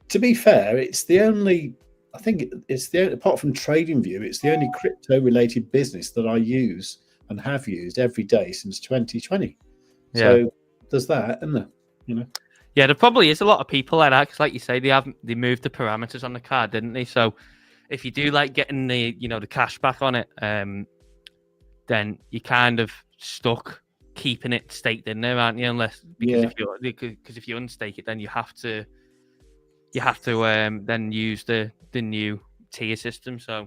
to be fair, it's the only. I think it's apart from TradingView, it's the only crypto-related business that I use and have used every day since 2020. So there's that, isn't there? Yeah, there probably is a lot of people like that, because like you say, they moved the parameters on the card, didn't they? So if you do like getting the the cash back on it, then you're kind of stuck keeping it staked in there, aren't you? Because if you unstake it, then you have to then use the new tier system. So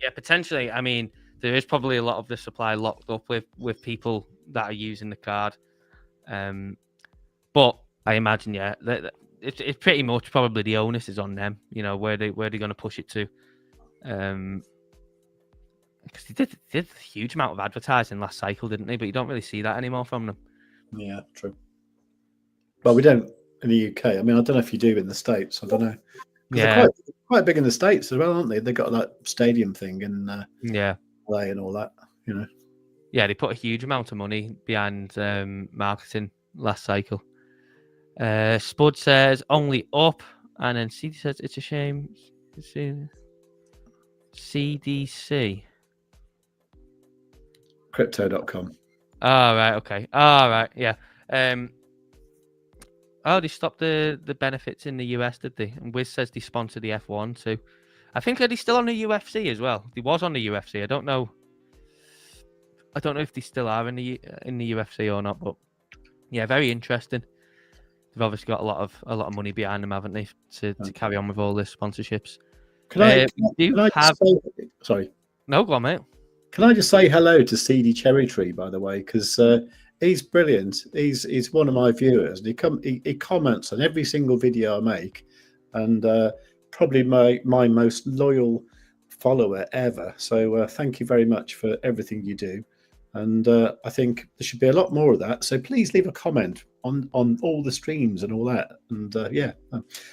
yeah, potentially. I mean, there is probably a lot of the supply locked up with people that are using the card. But I imagine, yeah, it's pretty much probably the onus is on them. You know, where they're going to push it to. Because they did a huge amount of advertising last cycle, didn't they? But you don't really see that anymore from them. Yeah, true. But we don't in the UK. I mean, I don't know if you do in the States. I don't know. Yeah, they're quite big in the States as well, aren't they? They've got that stadium thing in yeah, LA and all that. You know. yeah. They put a huge amount of money behind marketing last cycle. Spud says only up, and then CD says it's a shame. CDC. Crypto.com. Oh, right, okay. Oh, right, yeah. Oh, they stopped the benefits in the US, did they? And Wiz says they sponsor the F1 too. I think that he's still on the UFC as well. He was on the UFC. I don't know if they still are in the UFC or not, but yeah, very interesting. They've obviously got a lot of money behind them, haven't they, to carry on with all the sponsorships. Can I sorry. No, go on, mate. Can I just say hello to CD Cherry Tree, by the way, because he's brilliant. He's one of my viewers, and he comments on every single video I make, and probably my most loyal follower ever. So thank you very much for everything you do, and I think there should be a lot more of that. So please leave a comment on all the streams and all that. And yeah,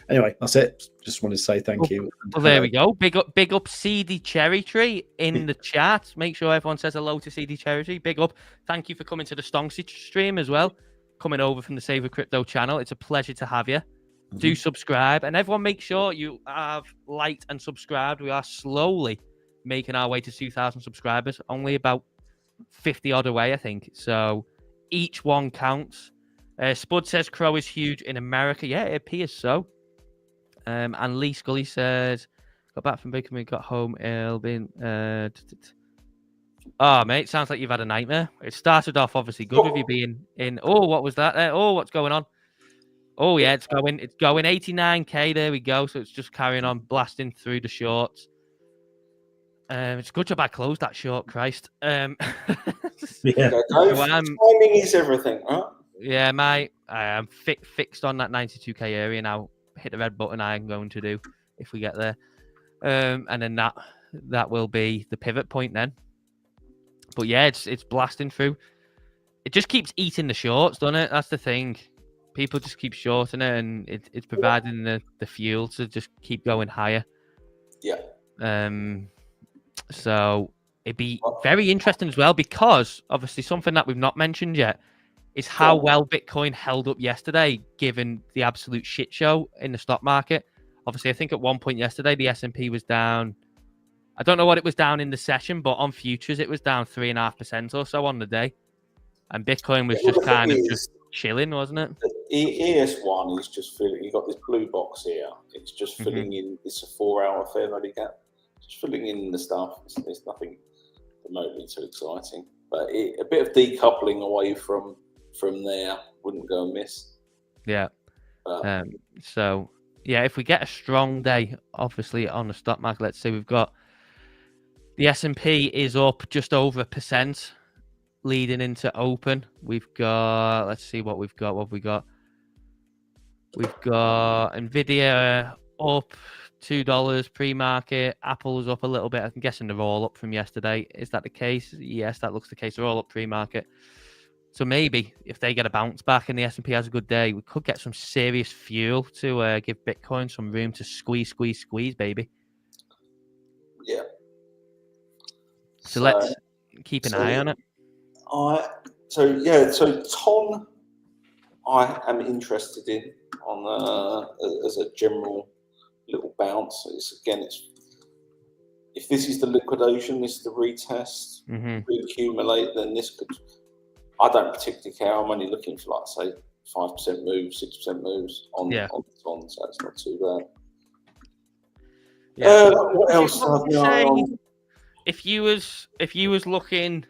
anyway, that's it. Just wanted to say thank you. Well, there we go. Big up CD Cherry Tree in the chat. Make sure everyone says hello to CD Cherry Tree. Big up. Thank you for coming to the Stonksy stream as well. Coming over from the Save a Crypto channel. It's a pleasure to have you. Mm-hmm. Do subscribe. And everyone make sure you have liked and subscribed. We are slowly making our way to 2,000 subscribers. Only about 50 odd away, I think. So each one counts. Spud says Crow is huge in America. Yeah, it appears so. And Lee Scully says, got back from Bakerman, got home ill, been... Oh, mate, sounds like you've had a nightmare. It started off obviously good with you being in... Oh, what was that? Oh, what's going on? Oh, yeah, it's going 89k. There we go. So it's just carrying on, blasting through the shorts. It's a good job I closed that short, Christ. Yeah. Timing is everything, right? Yeah, mate. I am fixed on that 92k area now. Hit the red button. I'm going to do if we get there, and then that will be the pivot point then. But yeah, it's blasting through. It just keeps eating the shorts, doesn't it? That's the thing. People just keep shorting it, and it's providing the fuel to just keep going higher. Yeah. So it'd be very interesting as well, because obviously something that we've not mentioned yet is how well Bitcoin held up yesterday, given the absolute shit show in the stock market. Obviously, I think at one point yesterday, the S&P was down. I don't know what it was down in the session, but on futures, it was down 3.5% or so on the day. And Bitcoin was just kind of just chilling, wasn't it? ES1 is just filling. You've got this blue box here. It's just filling in. It's a 4-hour fair value gap. Just filling in the stuff. There's nothing remotely too exciting. But a bit of decoupling away from there wouldn't go amiss. Yeah. So yeah, if we get a strong day, obviously on the stock market, let's say we've got the S&P is up just over 1% leading into open. We've got, let's see what we've got. What have we got? We've got Nvidia up $2 pre-market. Apple's up a little bit. I'm guessing they're all up from yesterday. Is that the case? Yes, that looks the case. They're all up pre-market. So maybe if they get a bounce back and the S&P has a good day, we could get some serious fuel to give Bitcoin some room to squeeze, baby. Yeah. So let's keep an eye on it. So Ton, I am interested in as a general little bounce. If this is the liquidation, this is the retest, reaccumulate, then this could. I don't particularly care. I'm only looking for, like, say, 5% moves, 6% moves on Ton, so it's not too bad. Yeah. What else? If you was looking,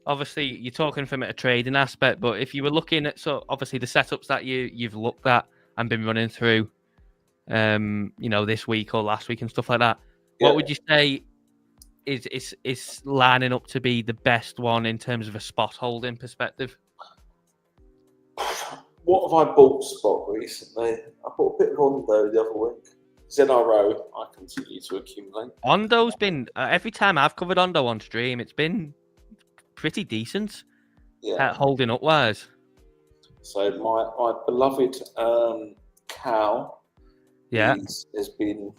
obviously you're talking from a trading aspect, but if you were looking at obviously the setups that you've looked at and been running through, this week or last week and stuff like that, what would you say is lining up to be the best one in terms of a spot holding perspective? What have I bought spot recently? I bought a bit of Ondo the other week. ZRO, I continue to accumulate. Ondo's been every time I've covered Ondo on stream, it's been pretty decent. Yeah. Holding up wise. So my beloved Cal, Yeah. has been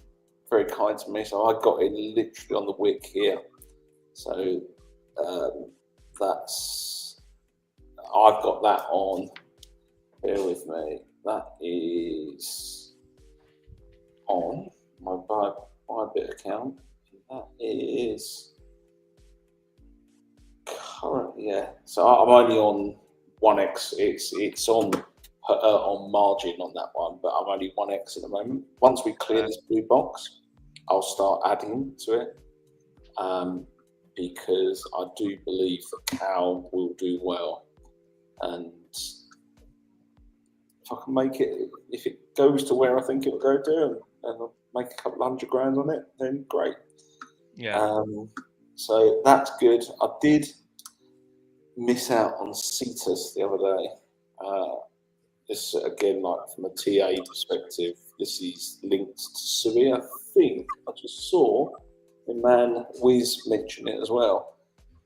very kind to me. So I got in literally on the wick here. So I've got that on. Bear with me. That is on my Bybit account. That is current, yeah. So I'm only on 1x. It's on margin on that one, but I'm only 1x at the moment. Once we clear this blue box, I'll start adding to it, because I do believe that Cal will do well, and if I can make it, if it goes to where I think it will go to, and I'll make a couple $100 grand on it, then great. Yeah. So that's good. I did miss out on Cetus the other day. This again, like from a TA perspective, this is linked to Sui. I think I just saw the man Wiz mention it as well.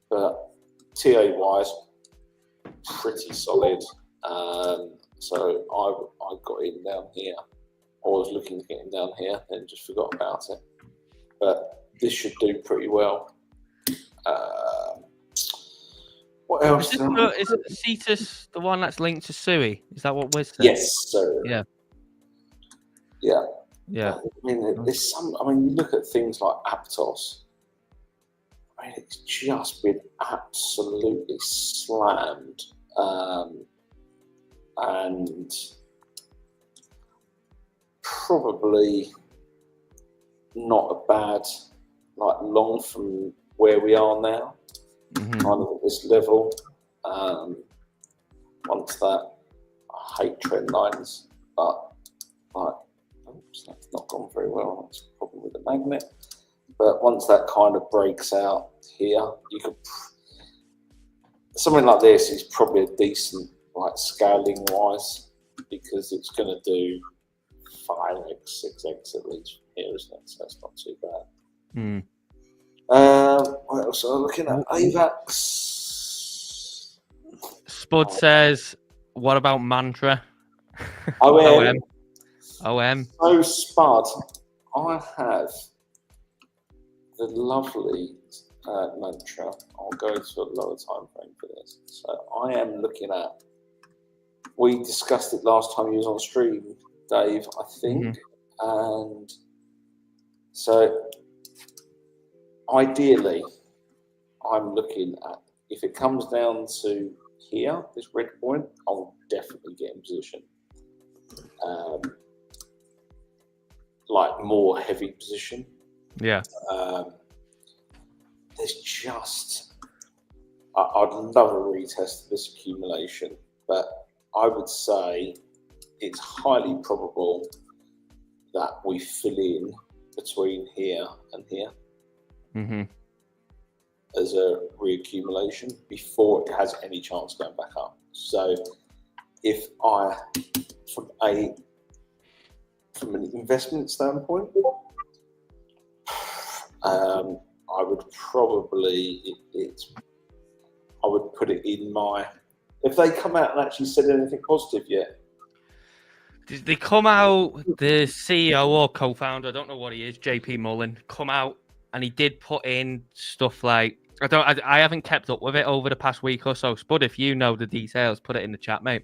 But TA wise, pretty solid. So I got in down here. I was looking to get in down here and just forgot about it. But this should do pretty well. What else? Is Cetus the one that's linked to Sui? Is that what Wiz said? Yes, sir. Yeah. Yeah. Yeah. I mean, there's some. I mean, you look at things like Aptos. I mean, it's just been absolutely slammed, and probably not a bad long from where we are now. Mm-hmm. Kind of at this level. Once that, I hate trend lines, but oops, that's not gone very well. That's a problem with the magnet. But once that kind of breaks out here, you could something like this is probably a decent scaling wise, because it's going to do 5x, 6x at least from here, isn't it? So it's not too bad. Mm. What else are we looking at? AVAX. Spud says, what about Mantra? OM. OM. So Spud, I have the lovely Mantra. I'll go to a lower time frame for this. So I am looking at, we discussed it last time you was on stream, Dave, I think. Mm-hmm. And so ideally, I'm looking at, if it comes down to here, this red point, I'll definitely get in position. More heavy position. Yeah. There's just, I'd love a retest of this accumulation, but I would say it's highly probable that we fill in between here and here. Mm-hmm. As a reaccumulation before it has any chance of going back up. So if I, from an investment standpoint, I would probably I would put it in my, if they come out and actually said anything positive yet. Did they come out, the CEO or co-founder, I don't know what he is, JP Mullen, come out and he did put in stuff like, I haven't kept up with it over the past week or so, but if you know the details, put it in the chat, mate.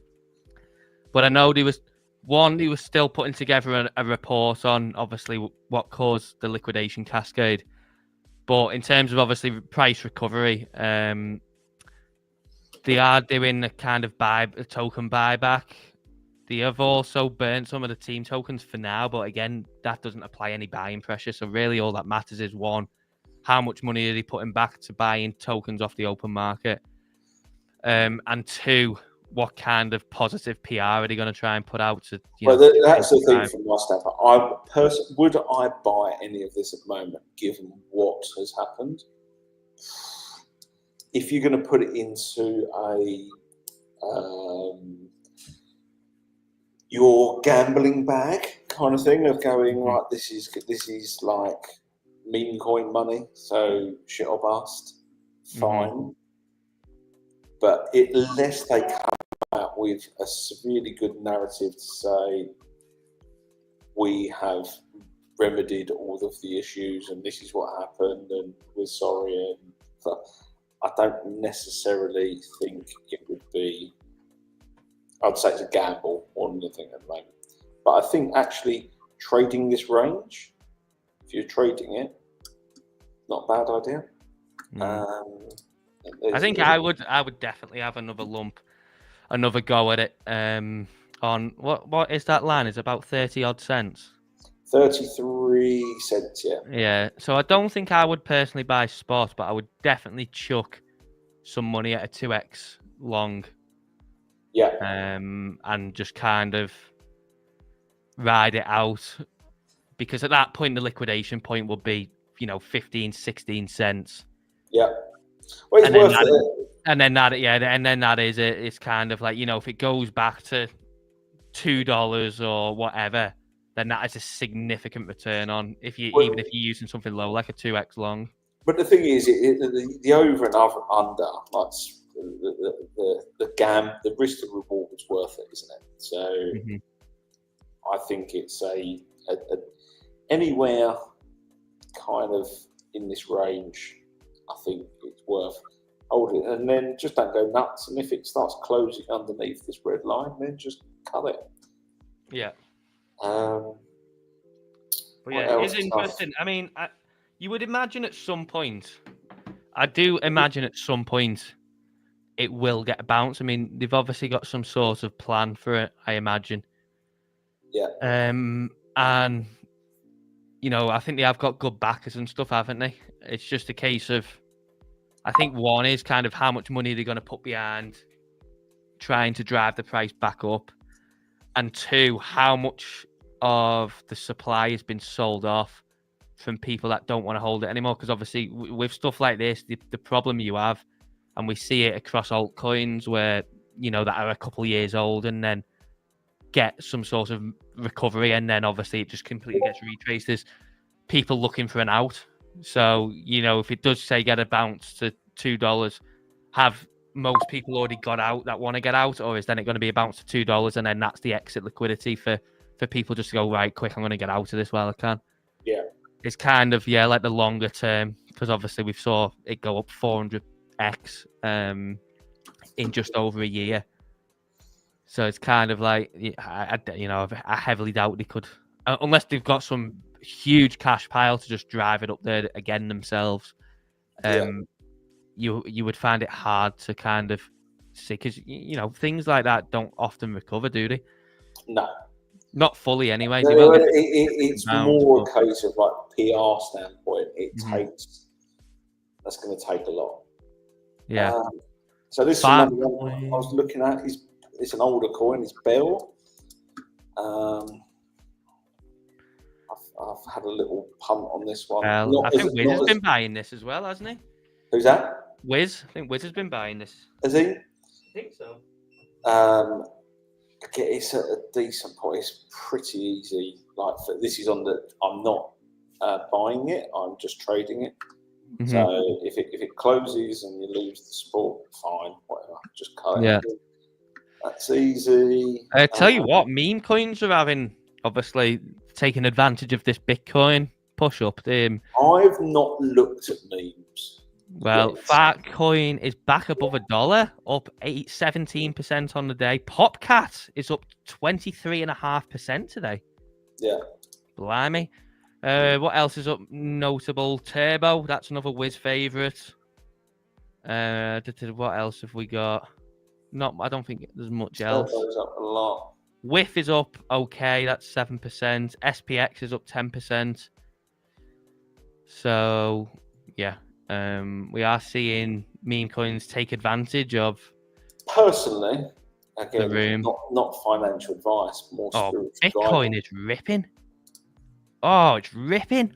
But I know he was still putting together a report on obviously what caused the liquidation cascade. But in terms of obviously price recovery, they are doing a kind of a token buyback. They have also burnt some of the team tokens for now, but again, that doesn't apply any buying pressure. So really all that matters is, one, how much money are they putting back to buying tokens off the open market? And two, what kind of positive PR are they going to try and put out to, Well, that's the thing from my standpoint. Would I buy any of this at the moment, given what has happened? If you're going to put it into your gambling bag kind of thing of going, right, this is like meme coin money, so shit or bust, fine. But unless they come out with a severely good narrative to say we have remedied all of the issues and this is what happened and we're sorry, and stuff, I don't necessarily think it would be. I'd say it's a gamble or anything at the moment. But I think actually trading this range, if you're trading it, not a bad idea. I think I would definitely have another go at it. On what is that line? It's about 30 odd cents. 33 cents, yeah. Yeah. So I don't think I would personally buy spot, but I would definitely chuck some money at a 2x long. Yeah. And just kind of ride it out, because at that point the liquidation point would be 15, 16 cents. Yeah. Well, it's worth it. And then that is it. It's kind of like, if it goes back to $2 or whatever, then that is a significant return on even if you're using something low like a 2x long. But the thing is, the over and under, like the risk to reward is worth it, isn't it? So I think it's a anywhere kind of in this range. I think it's worth holding, and then just don't go nuts. And if it starts closing underneath this red line, then just cut it. Yeah. But yeah, it's interesting. I mean, you would imagine at some point. I do imagine at some point it will get a bounce. I mean, they've obviously got some sort of plan for it, I imagine. Yeah. And I think they have got good backers and stuff, haven't they? It's just a case of, I think one is kind of how much money they're going to put behind trying to drive the price back up, and two, how much of the supply has been sold off from people that don't want to hold it anymore. Because obviously with stuff like this, the problem you have, and we see it across altcoins where, that are a couple of years old and then get some sort of recovery, and then obviously it just completely gets retraced, is people looking for an out. So, if it does say get a bounce to $2, have most people already got out that want to get out, or is then it going to be a bounce to $2 and then that's the exit liquidity for people just to go, right, quick, I'm going to get out of this while I can? Yeah. It's kind of, like the longer term, because obviously we saw it go up 400x in just over a year. So it's kind of like, I heavily doubt they could, unless they've got some huge cash pile to just drive it up there again themselves. You would find it hard to kind of see, because things like that don't often recover, do they? No, not fully anyway. No, it's more a case of like PR standpoint. That's going to take a lot. Yeah. So this is another one I was looking at. It's an older coin. It's Bell. I've had a little punt on this one. I think Wiz has been buying this as well, hasn't he? Who's that? Wiz. I think Wiz has been buying this. Has he? I think so. It's at a decent point. It's pretty easy. Like this is on the. I'm not buying it. I'm just trading it. Mm-hmm. So if it closes and you lose the support, fine, whatever. Just cut it. Yeah. That's easy. I tell you what, meme coins are obviously taking advantage of this Bitcoin push up. I've not looked at memes. Well, Fartcoin is back above $1, up 17% on the day. Popcat is up 23.5% today. Yeah. Blimey. What else is up notable? Turbo, that's another Wiz favourite. What else have we got? I don't think there's much else. Turbo's up a lot. WIF is up, okay, that's 7%. SPX is up 10%. So, yeah. We are seeing meme coins take advantage of. Personally, Again, room. not financial advice, more spiritual Bitcoin guidance. is ripping. Oh, it's ripping.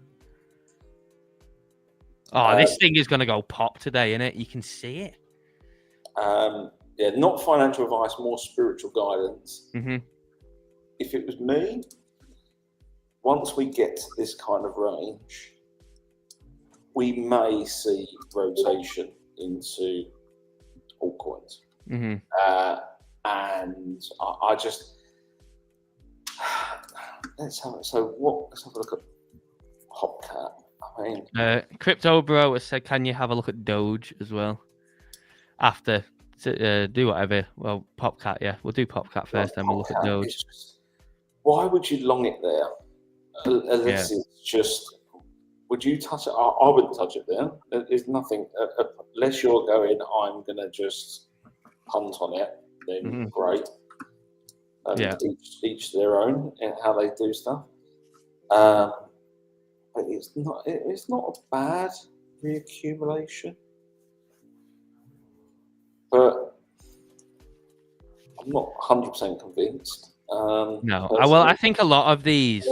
Oh, this thing is going to go pop today, isn't it? You can see it. Yeah, not financial advice, more spiritual guidance. Mm-hmm. If it was me, once we get to this kind of range, we may see rotation into altcoins. Mm-hmm. And I just let's have a look at Hopcat. I mean, Crypto Bro has said, can you have a look at Doge as well? After do whatever. Well, PopCat, yeah, we'll do PopCat first, then we'll look at Doge. Why would you long it there? Unless it's just, would you touch it? I wouldn't touch it there. There's nothing, unless you're going, I'm going to just punt on it, then great. Each their own in how they do stuff. But it's not a bad reaccumulation. But I'm not 100% convinced. No, well, I think a lot of these,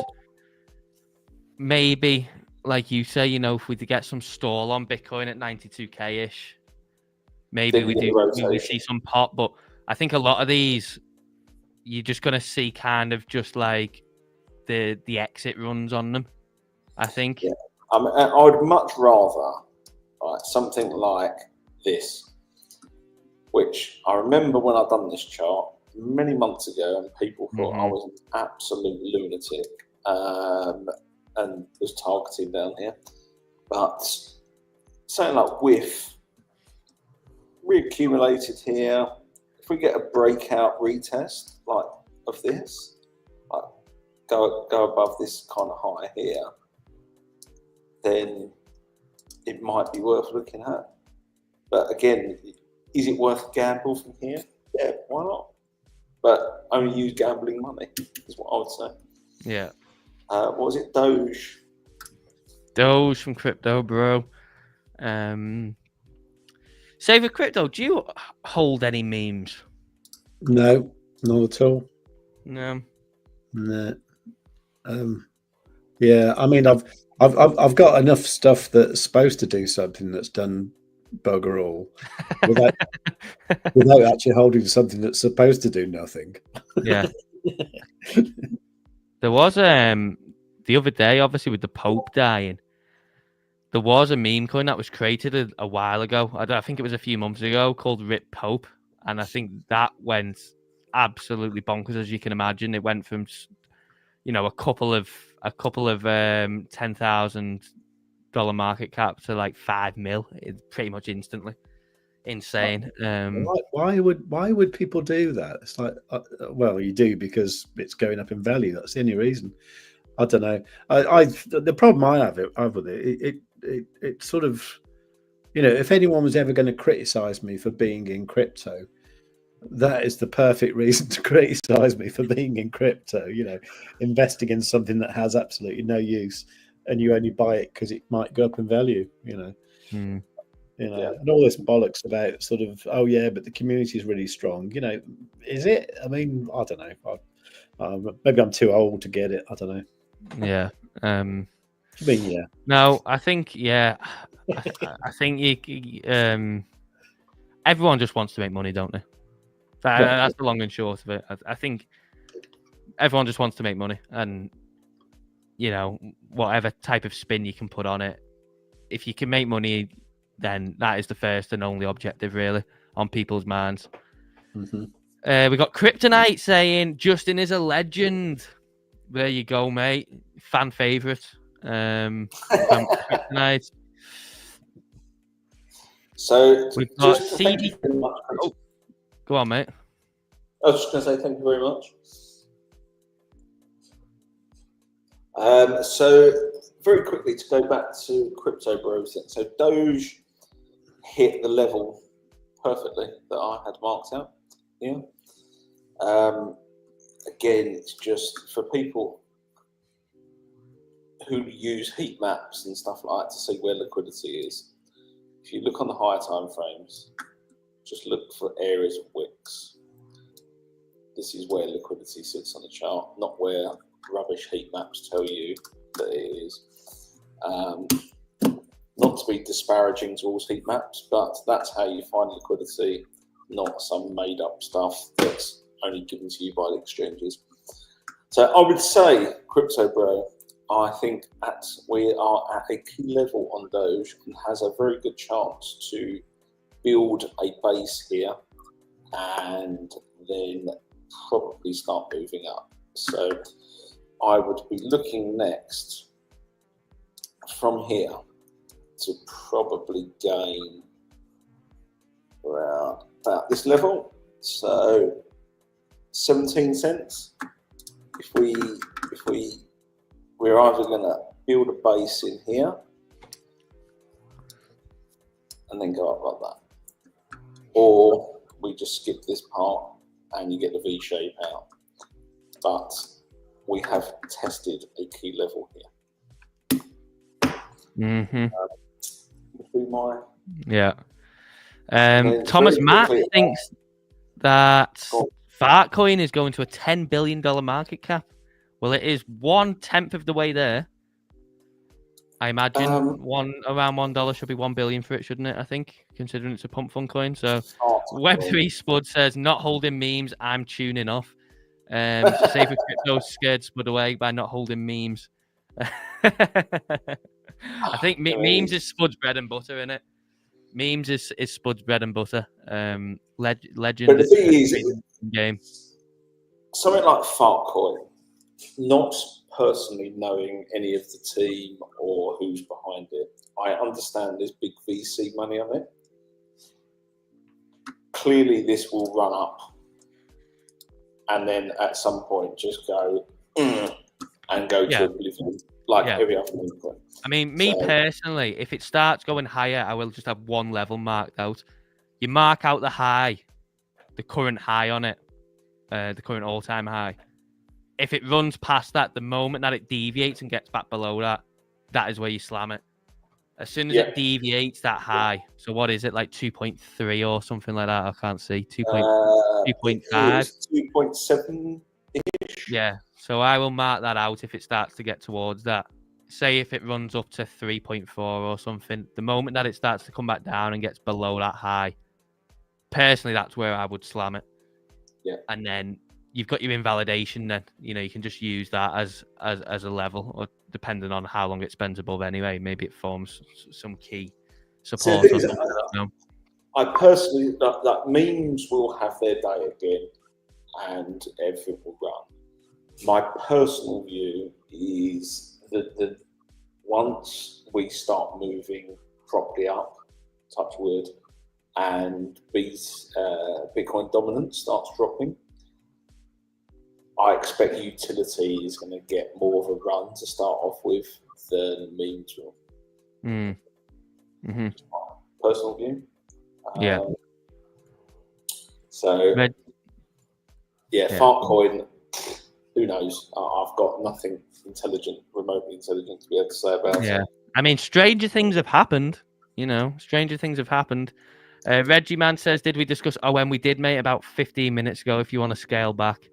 maybe, like you say, if we get some stall on Bitcoin at 92k-ish, maybe we see some pop. But I think a lot of these, you're just going to see kind of just like the exit runs on them, I think. Yeah. I would much rather something like this, which I remember when I'd done this chart many months ago, and people thought I was an absolute lunatic and was targeting down here. But something like WIF, reaccumulated here. If we get a breakout retest like of this, like go above this kind of high here, then it might be worth looking at. But again, is it worth a gamble from here? Yeah, why not? But only use gambling money is what I would say. Yeah. What was it? Doge. Doge from Crypto Bro. Saver Crypto, do you hold any memes? No, not at all. No. Yeah, I mean, I've got enough stuff that's supposed to do something that's done bugger all without actually holding something that's supposed to do nothing. Yeah. There was the other day, obviously with the Pope dying, there was a meme coin that was created a while ago. I think it was a few months ago, called Rip Pope, and I think that went absolutely bonkers, as you can imagine. It went from a couple of $10,000 market cap to like 5 mil, pretty much instantly. Insane. Why would people do that? It's like, well, you do because it's going up in value. That's the only reason. I don't know. The problem I have with it sort of, if anyone was ever going to criticize me for being in crypto, that is the perfect reason to criticize me for being in crypto. Investing in something that has absolutely no use, and you only buy it because it might go up in value. And all this bollocks about sort of, oh yeah, but the community is really strong. Is it? I mean, I don't know. Maybe I'm too old to get it. I don't know. Yeah. Yeah. No, I think I think everyone just wants to make money, don't they? That's the long and short of it. I think everyone just wants to make money, and whatever type of spin you can put on it, if you can make money, then that is the first and only objective really on people's minds. We got Kryptonite saying Justin is a legend. There you go, mate. Fan favorite. Kryptonite. So we've got CD. Oh, go on, mate. I was just going to say thank you very much. So very quickly, to go back to Crypto Bros. So Doge hit the level perfectly that I had marked out. Yeah. Again, it's just for people who use heat maps and stuff like that to see where liquidity is. If you look on the higher time frames, just look for areas of wicks. this is where liquidity sits on the chart, not where rubbish heat maps tell you that it is. Not to be disparaging towards heat maps, but that's how you find liquidity, not some made up stuff that's only given to you by the exchanges. So I would say, Crypto Bro, I think we are at a key level on Doge and has a very good chance to build a base here and then probably start moving up. So I would be looking next from here to probably gain around about this level. So 17 cents. If we're either going to build a base in here and then go up like that, or we just skip this part and you get the V shape out. But we have tested a key level here. Mm-hmm. Would be my Thomas Matt thinks that Fartcoin is going to a $10 billion market cap. Well, it is 1/10 of the way there. I imagine around $1 should be $1 billion for it, shouldn't it? I think, considering it's a pump fund coin. So Web3 Spud says, not holding memes, I'm tuning off. Safer crypto scared Spud away by not holding memes. I think memes is Spud's bread and butter, isn't it? Memes is Spud's bread and butter. Legend. But the thing is, game. Something like Fartcoin, not personally knowing any of the team or who's behind it, I understand there's big VC money on it. Clearly, this will run up and then at some point just go and go to oblivion, like every other coin. I mean, me personally, if it starts going higher, I will just have one level marked out. You mark out the high, the current high on it, the current all-time high. If it runs past that, the moment that it deviates and gets back below that, that is where you slam it. As soon as it deviates that high, so what is it, like 2.3 or something like that? I can't see. 2.5? 2.7-ish. Yeah, so I will mark that out if it starts to get towards that. Say if it runs up to 3.4 or something, the moment that it starts to come back down and gets below that high, personally, that's where I would slam it. Yeah. And then you've got your invalidation then. You know, you can just use that as a level, or depending on how long it spends above anyway. Maybe it forms some key support. So I personally, that memes will have their day again and everything will run. My personal view is that once we start moving properly up, touch wood, and Bitcoin dominance starts dropping, I expect utility is going to get more of a run to start off with than memes will. Mm-hmm. Personal view. Yeah. Fartcoin, who knows? I've got nothing remotely intelligent to be able to say about it. I mean, stranger things have happened. You know, stranger things have happened. Reggie Man says, did we discuss when we did, mate, about 15 minutes ago, if you want to scale back?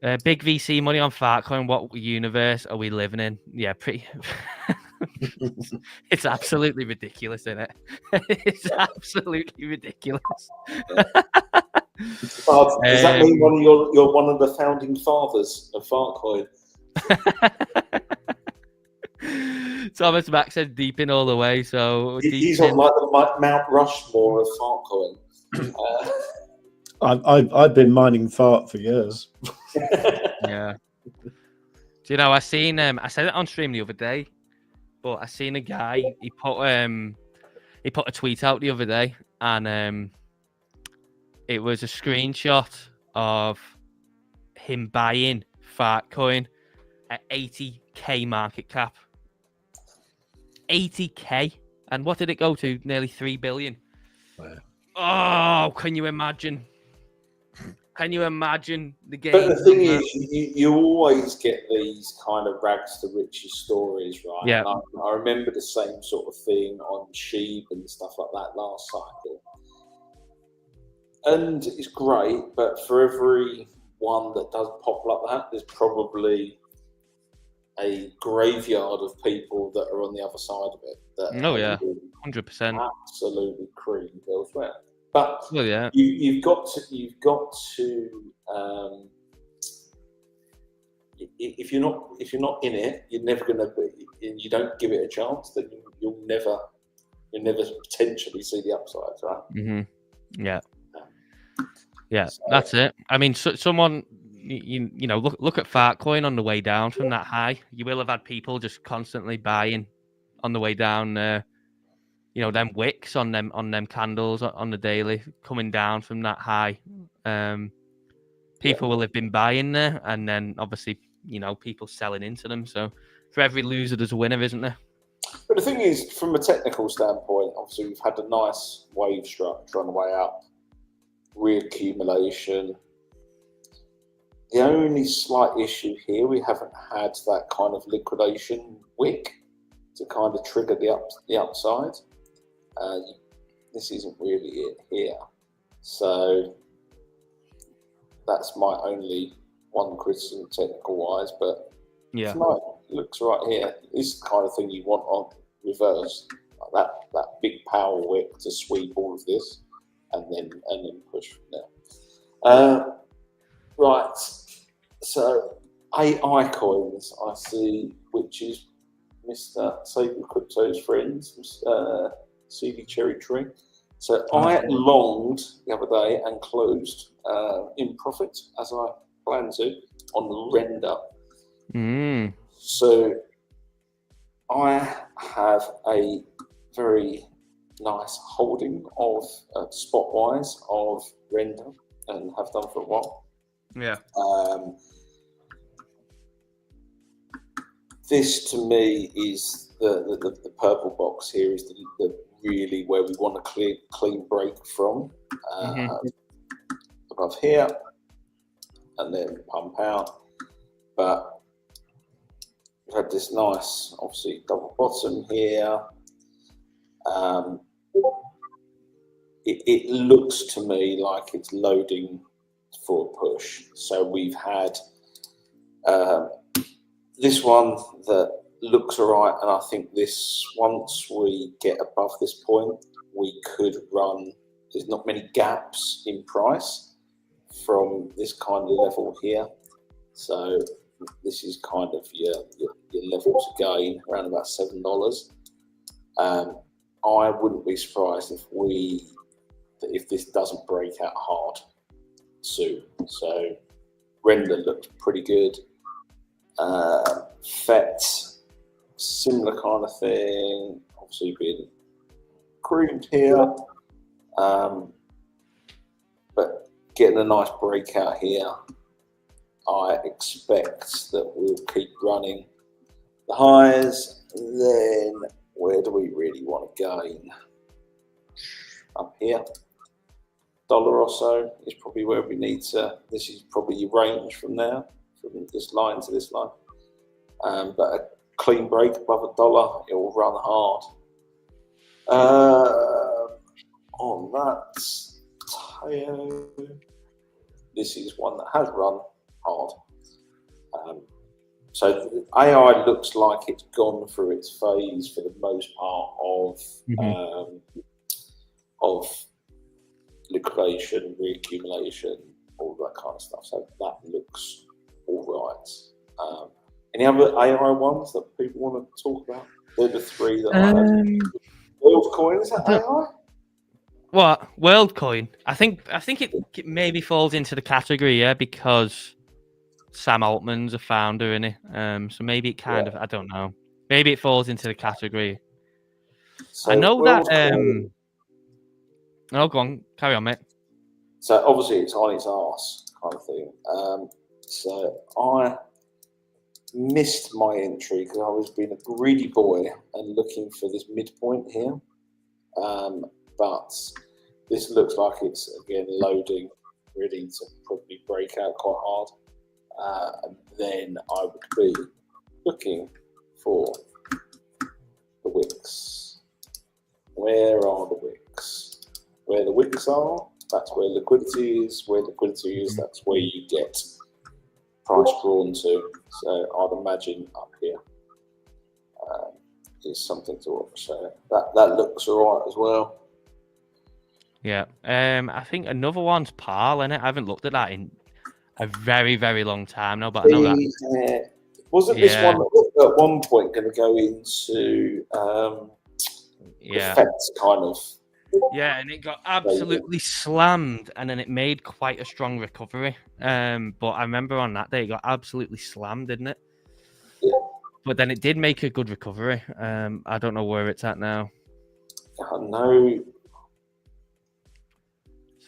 Yeah. Big VC money on Fartcoin. What universe are we living in? Yeah, pretty. It's absolutely ridiculous, isn't it? It's absolutely ridiculous. Does that mean you're one of the founding fathers of Fartcoin? Thomas Mack said deep in all the way. So he's on like the Mount Rushmore of Fartcoin. I've been mining fart for years. Yeah. Do you know? I seen I said it on stream the other day, but I seen a guy. He put a tweet out the other day, and it was a screenshot of him buying Fartcoin at 80k market cap. 80k, and what did it go to? Nearly 3 billion. Wow. Oh, can you imagine? Can you imagine the game? But the thing is, you always get these kind of rags to riches stories, right? Yeah. I remember the same sort of thing on Sheep and stuff like that last cycle. and it's great, but for every one that does pop like that, there's probably a graveyard of people that are on the other side of it that Oh yeah, 100%. absolutely creamed elsewhere. But Well, yeah, you've got to if you're not in it, you're never going to be, and you don't give it a chance, then you'll never potentially see the upsides, right? Yeah, So, that's it. I mean, someone you know, look at Fartcoin on the way down from that high. You will have had people just constantly buying on the way down. You know, them wicks on them candles on the daily coming down from that high. People will have been buying there, and then obviously, you know, people selling into them. So for every loser, there's a winner, isn't there? but the thing is, from a technical standpoint, obviously we've had a nice wave structure on the way up, reaccumulation. The only slight issue here, we haven't had that kind of liquidation wick to kind of trigger the upside. This isn't really it here. So that's my only one criticism technical wise, but Yeah. tonight looks right here. This is the kind of thing you want on reverse, like that big power wick to sweep all of this and then push from there. Right. So AI coins, I see, which is Mr. Sacred Crypto's friends, CD Cherry Tree. So I longed the other day and closed in profit, as I plan to, on render. So I have a very nice holding of spot-wise of render and have done for a while. Yeah. This to me is the purple box here is the really where we want a clean break from above here and then pump out. But we've had this nice, obviously, double bottom here. It looks to me like it's loading for a push. So we've had this one that looks all right, and I think this, once we get above this point, we could run, there's not many gaps in price from this kind of level here. So this is kind of your level to gain, around about $7. I wouldn't be surprised if this doesn't break out hard soon. So render looks pretty good. FET, similar kind of thing, obviously being creamed here, but getting a nice breakout here. I expect that we'll keep running the highs. Then where do we really want to gain? Up here. Dollar or so is probably where we need to. This is probably your range from there, from this line to this line. But a clean break above $1, it will run hard. On that tail, this is one that has run hard. So AI looks like it's gone through its phase for the most part of liquidation, reaccumulation, all that kind of stuff. So that looks all right. Any other AI ones that people want to talk about? They're the three that I had. WorldCoin, is that AI? What? WorldCoin? I think it maybe falls into the category, yeah, because Sam Altman's a founder in it. So maybe it kind of, I don't know. Maybe it falls into the category. So I know that. Oh, go on, carry on, mate. So obviously it's on its arse kind of thing. So I missed my entry because I was being a greedy boy and looking for this midpoint here. But this looks like it's again loading, ready to probably break out quite hard. And then I would be looking for the wicks. Where are the wicks? Where the wicks are that's where liquidity is. Where liquidity is, that's where you get price drawn to. So I'd imagine up here is something to watch. So that looks all right as well. Yeah. I think another one's PAL, in it. I haven't looked at that in a very, very long time now, but I know that. Wasn't this one at one point going to go into defense kind of? Yeah, and it got absolutely slammed, and then it made quite a strong recovery. But I remember on that day it got absolutely slammed, didn't it? Yeah. But then it did make a good recovery. I don't know where it's at now. No.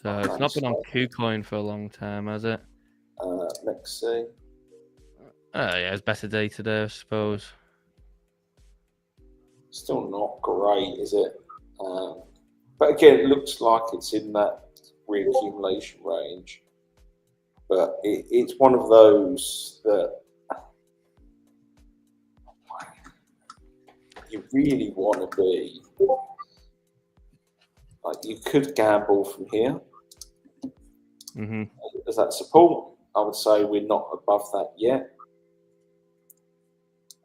So it's not been on KuCoin for a long time, has it? Let's see. Oh yeah, it's better day today, I suppose. Still not great, is it? But again, it looks like it's in that reaccumulation range. But it's one of those that you really want to be. Like, you could gamble from here. Mm-hmm. As that support, I would say we're not above that yet.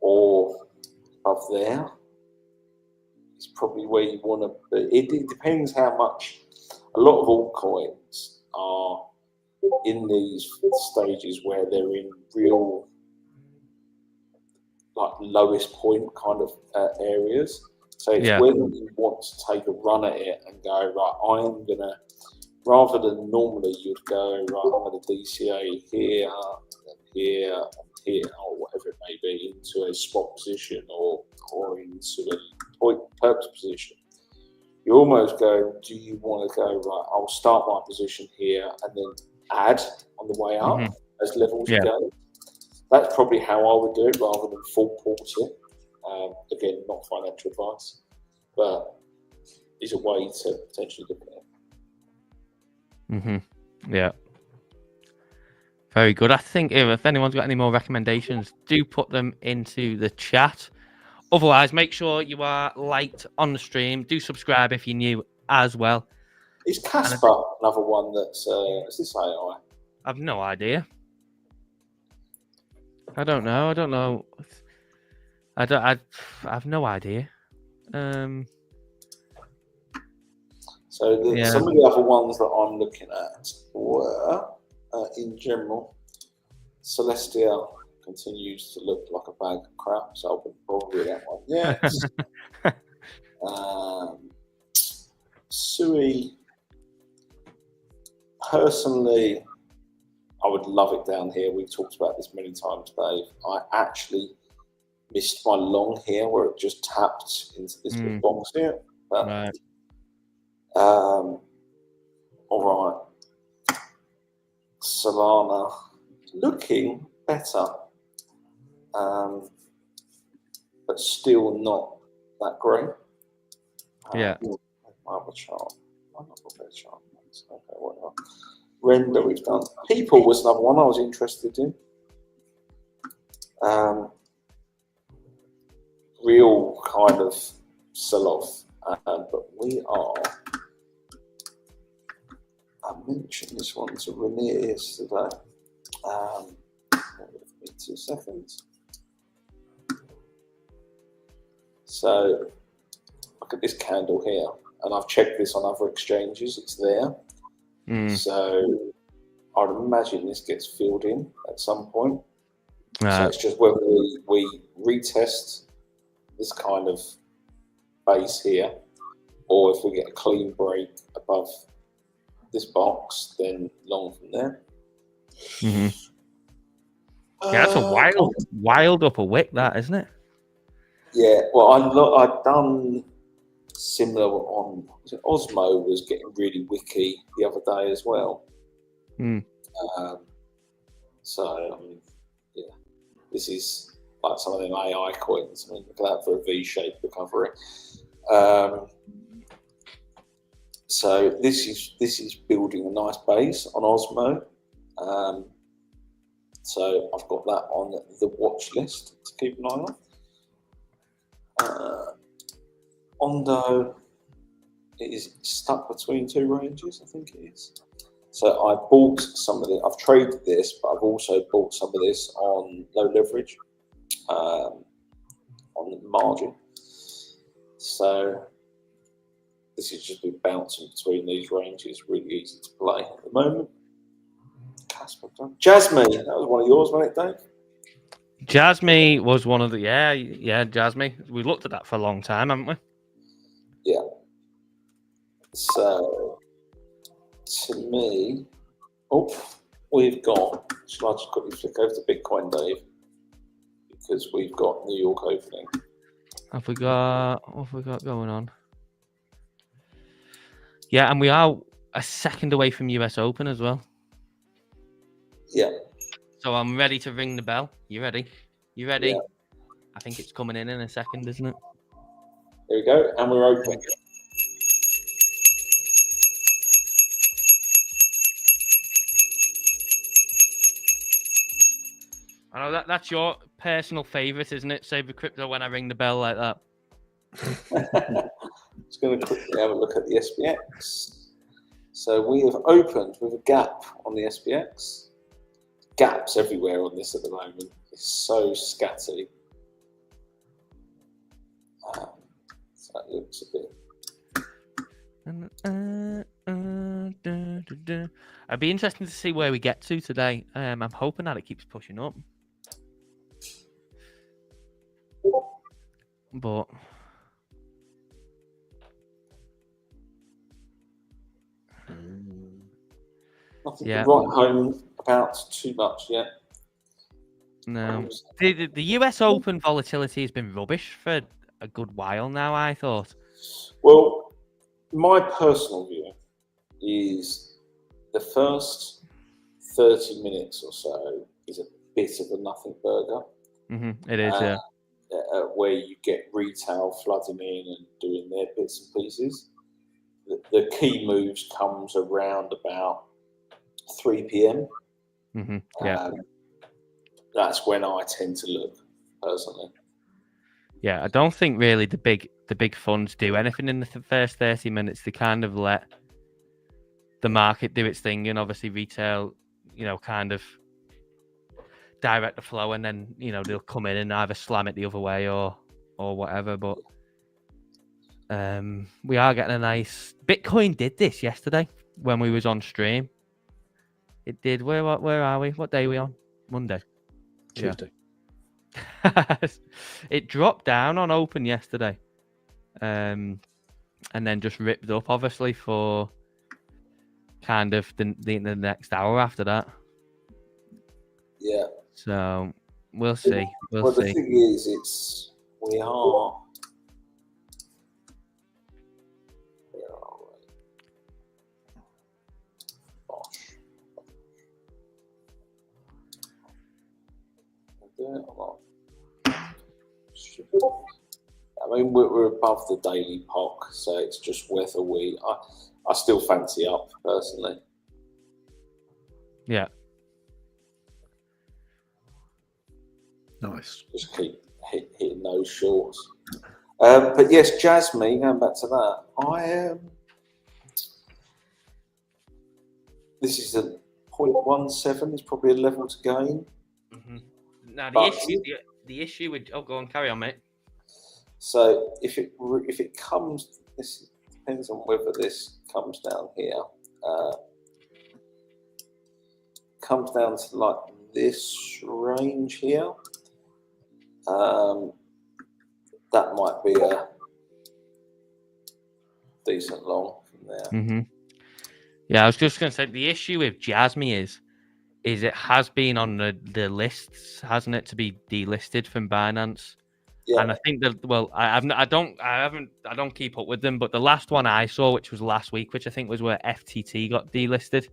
Or above there. It's probably where you want to be. It depends how much. A lot of altcoins are in these stages where they're in real, like, lowest point kind of areas. So it's when you want to take a run at it and go, right, I am going to, rather than normally you'd go, right, I'm going to DCA here, and here, and here, or whatever it may be, into a spot position or into a point purpose position. You almost go, do you want to go, right, I'll start my position here and then add on the way up as levels go. That's probably how I would do it rather than full port it. Again, not financial advice, but is a way to potentially look at it. Yeah. Very good. I think if anyone's got any more recommendations, do put them into the chat. Otherwise, make sure you are liked on the stream. Do subscribe if you're new as well. Is Casper another one that's is this AI? I've no idea. I don't know. I've no idea. So some of the other ones that I'm looking at were, in general, Celestia continues to look like a bag of crap, so I would probably that one. Yes. Sui, personally, I would love it down here. We've talked about this many times, Dave. I actually missed my long here where it just tapped into this little box here. But, all right. Solana looking better, but still not that great. My other chart. I'm not got better chart. Okay, whatever. Render we've done. People was another one I was interested in. Real kind of sell-off, but we are. I mentioned this one to Rainier yesterday. Give me 2 seconds. So look at this candle here, and I've checked this on other exchanges. It's there. So I'd imagine this gets filled in at some point. So it's just whether we retest this kind of base here, or if we get a clean break above this box, then long from there. Yeah, that's a wild upper wick, that, isn't it? Yeah, well, I've done similar on Osmo was getting really wicky the other day as well. So I mean, yeah, this is like some of them AI coins. I mean, look at that for a V-shaped recovery. So this is building a nice base on Osmo. So I've got that on the watch list to keep an eye on. Ondo, it is stuck between two ranges, I think it is. So I bought some of it. I've traded this, but I've also bought some of this on low leverage, on the margin. So this is just been bouncing between these ranges. Really easy to play at the moment. Jasmine, that was one of yours, wasn't it, Dave? Jasmine was one of the Jasmine. We looked at that for a long time, haven't we? Yeah. So to me, we've got. Shall I just quickly flick over to Bitcoin, Dave? Because we've got New York opening. What have we got going on? Yeah, and we are a second away from US Open as well. Yeah. So I'm ready to ring the bell. You ready? You ready? Yeah. I think it's coming in a second, isn't it? There we go, and we're open. I know that's your personal favourite, isn't it? Save the crypto when I ring the bell like that. Just going to quickly have a look at the SPX. So we have opened with a gap on the SPX. Gaps everywhere on this at the moment. It's so scatty. So that looks a bit. It'd be interesting to see where we get to today. I'm hoping that it keeps pushing up. But nothing to write home about too much yet. No. The US Open volatility has been rubbish for a good while now, I thought. Well, my personal view is the first 30 minutes or so is a bit of a nothing burger. Mm-hmm. It is, yeah. Where you get retail flooding in and doing their bits and pieces. The key moves comes around about 3 p.m. Mm-hmm. Yeah. That's when I tend to look, personally. Yeah, I don't think really the big funds do anything in the first 30 minutes. They kind of let the market do its thing, and obviously retail, kind of direct the flow, and then they'll come in and either slam it the other way or whatever. But we are getting a nice. Bitcoin did this yesterday when we was on stream. It did. Where are we? What day are we on? Monday. Tuesday. Yeah. It dropped down on open yesterday, and then just ripped up, obviously, for kind of the next hour after that. Yeah. So we'll see. Well, the thing is, we are. I mean, we're above the daily POC, so it's just whether I still fancy up personally. Yeah. Nice. Just keep hitting those shorts. But yes, Jasmine, going back to that, this is a 0.17, is probably a level to gain. Mm-hmm. Now, the issue with... Oh, go on, carry on, mate. So if it comes... This depends on whether this comes down here. Comes down to like this range here. That might be a decent long from there. Mm-hmm. Yeah, I was just going to say, the issue with Jasmine is it has been on the lists, hasn't it, to be delisted from Binance? Yeah. And I think that, well, I don't keep up with them, but the last one I saw, which was last week, which I think was where FTT got delisted,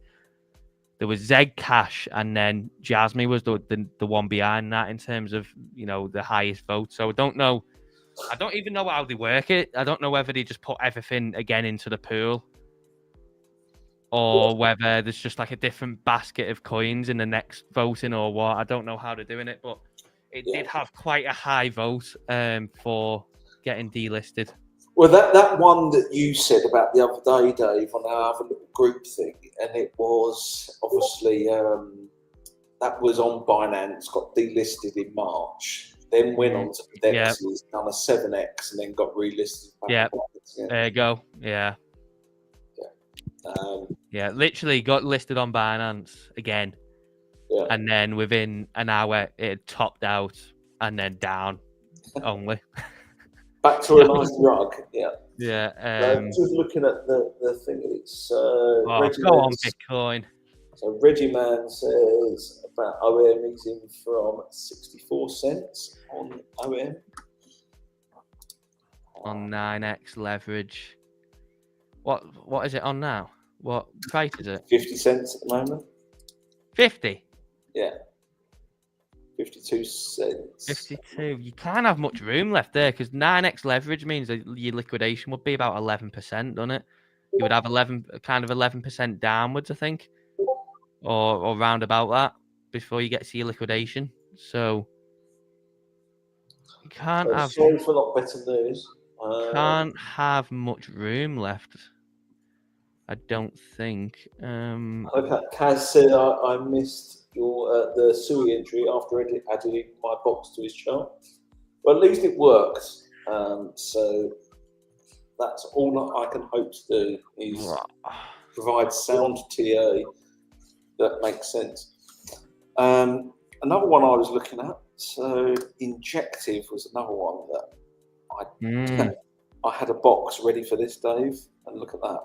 there was Zcash, and then Jasmine was the one behind that in terms of the highest vote. So I don't know. I don't even know how they work it. I don't know whether they just put everything again into the pool, or whether there's just like a different basket of coins in the next voting or what. I don't know how they're doing it, but it did have quite a high vote for getting delisted. Well, that one that you said about the other day, Dave, on our other little group thing, and it was obviously that was on Binance, got delisted in March, then went on to Dex's, done a 7x, and then got relisted. Yeah, there you go. Yeah. Literally got listed on Binance again. Yeah. And then within an hour, it had topped out and then down only. Back to a nice rug. Yeah. Yeah. Just looking at the thing, it's go on, Bitcoin. So Reggie Man says about OM, he's in from 64 cents on OM. On 9x leverage. What is it on now? What price is it? 50 cents at the moment. 50? Yeah. 52 cents. 52. You can't have much room left there because 9x leverage means that your liquidation would be about 11%, doesn't it? You would have 11% downwards, I think, or round about that before you get to your liquidation. So you can't have. Sorry for not better news. Can't have much room left. I don't think. Okay, Kaz said I missed your the Sui entry after adding my box to his chart. Well, at least it works. So that's all that I can hope to do is provide sound TA that makes sense. Another one I was looking at. So Injective was another one that I had a box ready for this, Dave, and look at that.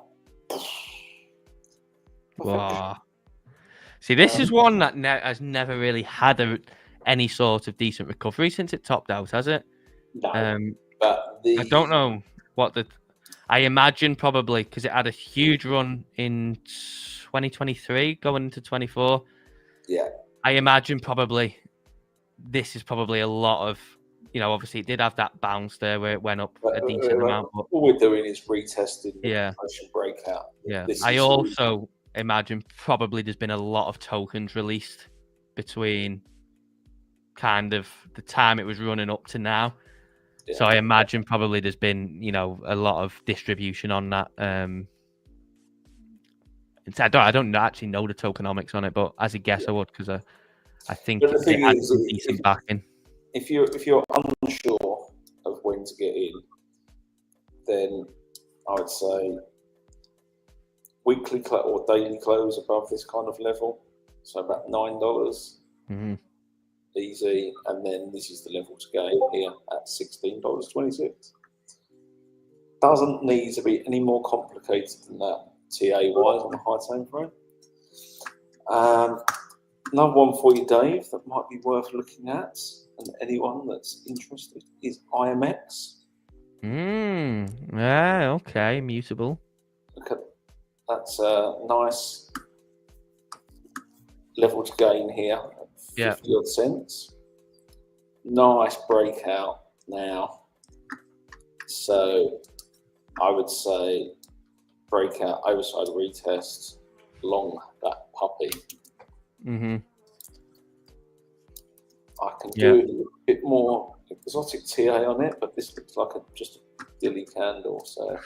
Wow. See, this is one that has never really had any sort of decent recovery since it topped out, has it? No, but I don't know what I imagine probably because it had a huge run in 2023 going into 24. Yeah. I imagine probably this is probably a lot of, obviously it did have that bounce there where it went up a decent amount. But all we're doing is retesting the inflation breakout. Yeah. I also imagine probably there's been a lot of tokens released between kind of the time it was running up to now. Yeah. So I imagine probably there's been, a lot of distribution on that. I don't actually know the tokenomics on it, but as a guess, I would because I think it had some decent backing. If you're unsure of when to get in, then I would say weekly or daily close above this kind of level, so about $9, easy, and then this is the level to gain here at $16.26. Doesn't need to be any more complicated than that, TA-wise on the high time frame. Another one for you, Dave, that might be worth looking at, and anyone that's interested is IMX. Yeah, okay, mutable. Look at that's a nice level to gain here, 50 odd cents. Nice breakout now. So I would say breakout, overside retest, long that puppy. I can do a bit more exotic TA on it, but this looks like just a dilly candle. So,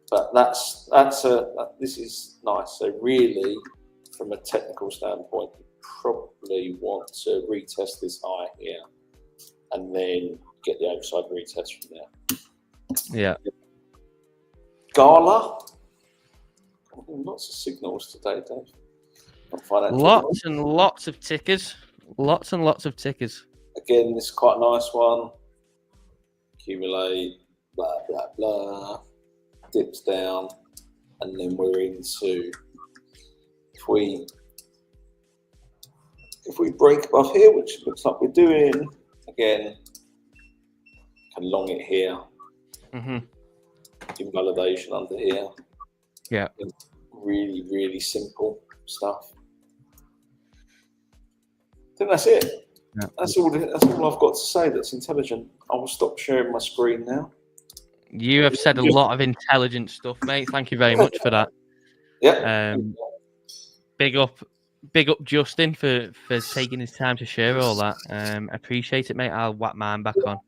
but this is nice. So really, from a technical standpoint, you probably want to retest this high here, and then get the overside retest from there. Yeah. Gala. Lots of signals today, Dave. Lots and lots of tickers. Lots and lots of tickers. Again, this is quite a nice one. Accumulate, blah, blah, blah. Dips down. And then we're into, if we break above here, which looks like we're doing, again, can long it here. Invalidation under here. Yeah. Really, really simple stuff. I think that's it. Yeah. That's all I've got to say that's intelligent. I will stop sharing my screen now. You have said a lot of intelligent stuff, mate. Thank you very much for that. Yeah. Big up Justin for taking his time to share all that. Appreciate it, mate. I'll whack mine back on.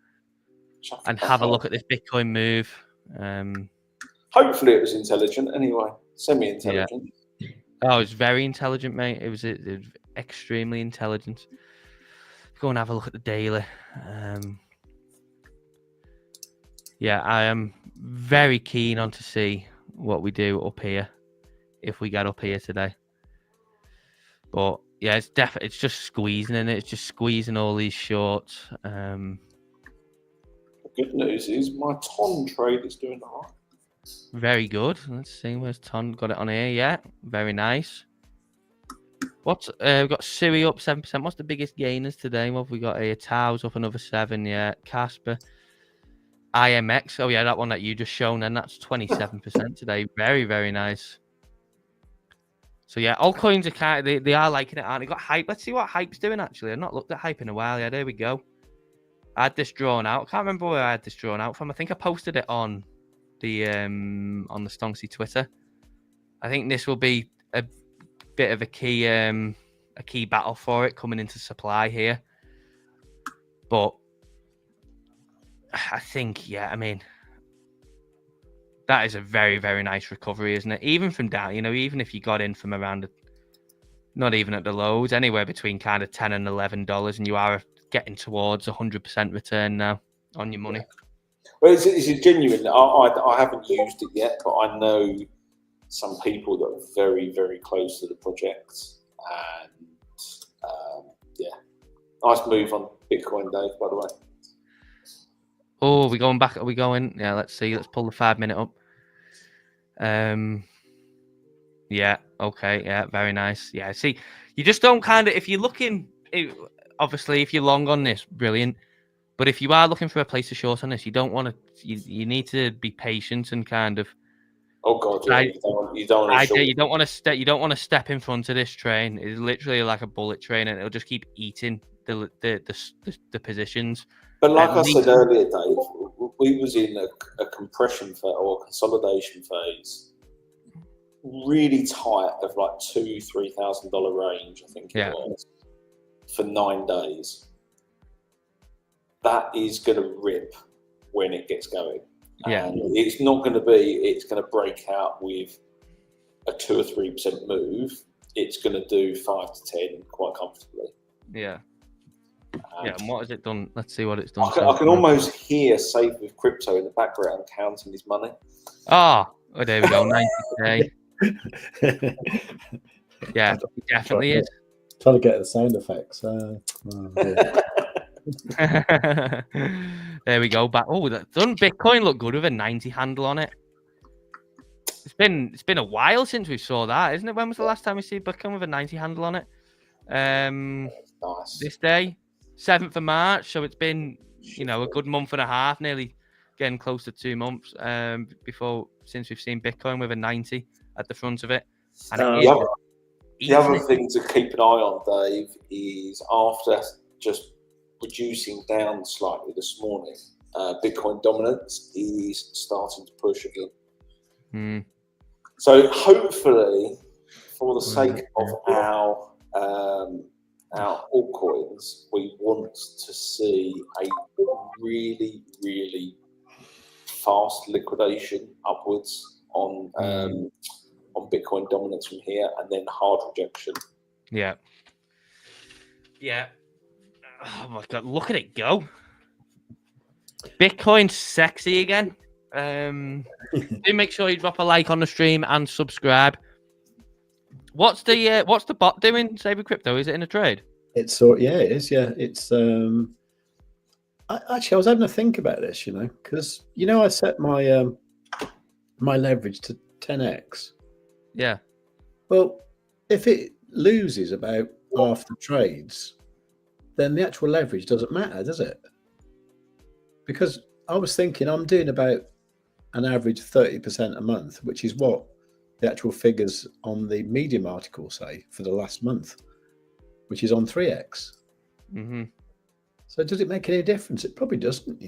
Chuck it and back have a on. look at this Bitcoin move. Hopefully it was intelligent anyway, Yeah. semi-intelligent. Oh, it's very intelligent, mate. It was extremely intelligent. Go and have a look at the daily. Yeah, I am very keen on to see what we do up here if we get up here today. But yeah, it's just squeezing in it. It's just squeezing all these shorts. The good news is my ton trade is doing all right. Very good. Let's see, where's Ton? Got it on here. Yeah, very nice. What's we've got Sui up 7%. What's the biggest gainers today? What have we got here? Tau's up another 7. Yeah, Casper, IMX. Oh yeah, that one that you just shown, and that's 27% today. Very, very nice. So yeah, all coins are kind of, they are liking it, aren't they? Got hype. Let's see what hype's doing actually. I've not looked at hype in a while. Yeah, there we go. I had this drawn out. I can't remember where I had this drawn out from. I think I posted it on the Stonksy Twitter. I think this will be a bit of a key battle for it coming into supply here. But I think, yeah, I mean, that is a very, very nice recovery, isn't it? Even from down, even if you got in from around, not even at the lows, anywhere between kind of $10 and $11, and you are getting towards 100% return now on your money. Well, it's a genuine. I haven't used it yet, but I know some people that are very, very close to the project, and yeah, nice move on Bitcoin, Dave. By the way. Oh, are we going back? Are we going? Yeah, let's see. Let's pull the 5 minute up. Yeah. Okay. Yeah. Very nice. Yeah. See, you just don't kind of, if you're looking, obviously, if you're long on this, brilliant. But if you are looking for a place to short on this, you don't want to. You need to be patient and kind of. Oh God, yeah, you don't want to. You don't want to step. You don't want to step in front of this train. It's literally like a bullet train, and it'll just keep eating the positions. But like I said earlier, Dave, we was in a compression phase or consolidation phase, really tight of like $2,000-$3,000 range, I think it was, for 9 days. That is going to rip when it gets going. Yeah, and it's not going to be. It's going to break out with a 2 or 3% move. It's going to do 5 to 10 quite comfortably. Yeah. Yeah, and what has it done? Let's see what it's done. I can almost hear Safe with Crypto in the background counting his money. Oh, there we go, 90k. Yeah, it definitely is. Trying to get the sound effects. There we go. Back. Oh, doesn't Bitcoin look good with a 90 handle on it? It's been a while since we saw that, isn't it? When was the last time we see Bitcoin with a 90 handle on it? Nice. This day, 7th of March. So it's been, a good month and a half, nearly getting close to 2 months since we've seen Bitcoin with a 90 at the front of it. And the other thing to keep an eye on, Dave, is after just reducing down slightly this morning, Bitcoin dominance is starting to push again. So hopefully, for the sake of our altcoins, we want to see a really, really fast liquidation upwards on Bitcoin dominance from here, and then hard rejection. Yeah. Oh my God, look at it go. Bitcoin's sexy again. Do make sure you drop a like on the stream and subscribe. What's the bot doing? Save Crypto? Is it in a trade? It is. Yeah, it's. Actually, I was having to think about this, because I set my my leverage to 10x. Yeah. Well, if it loses about half the trades, then the actual leverage doesn't matter, does it? Because I was thinking I'm doing about an average 30% a month, which is what the actual figures on the Medium article say for the last month, which is on 3x. Mm-hmm. So does it make any difference? It probably doesn't,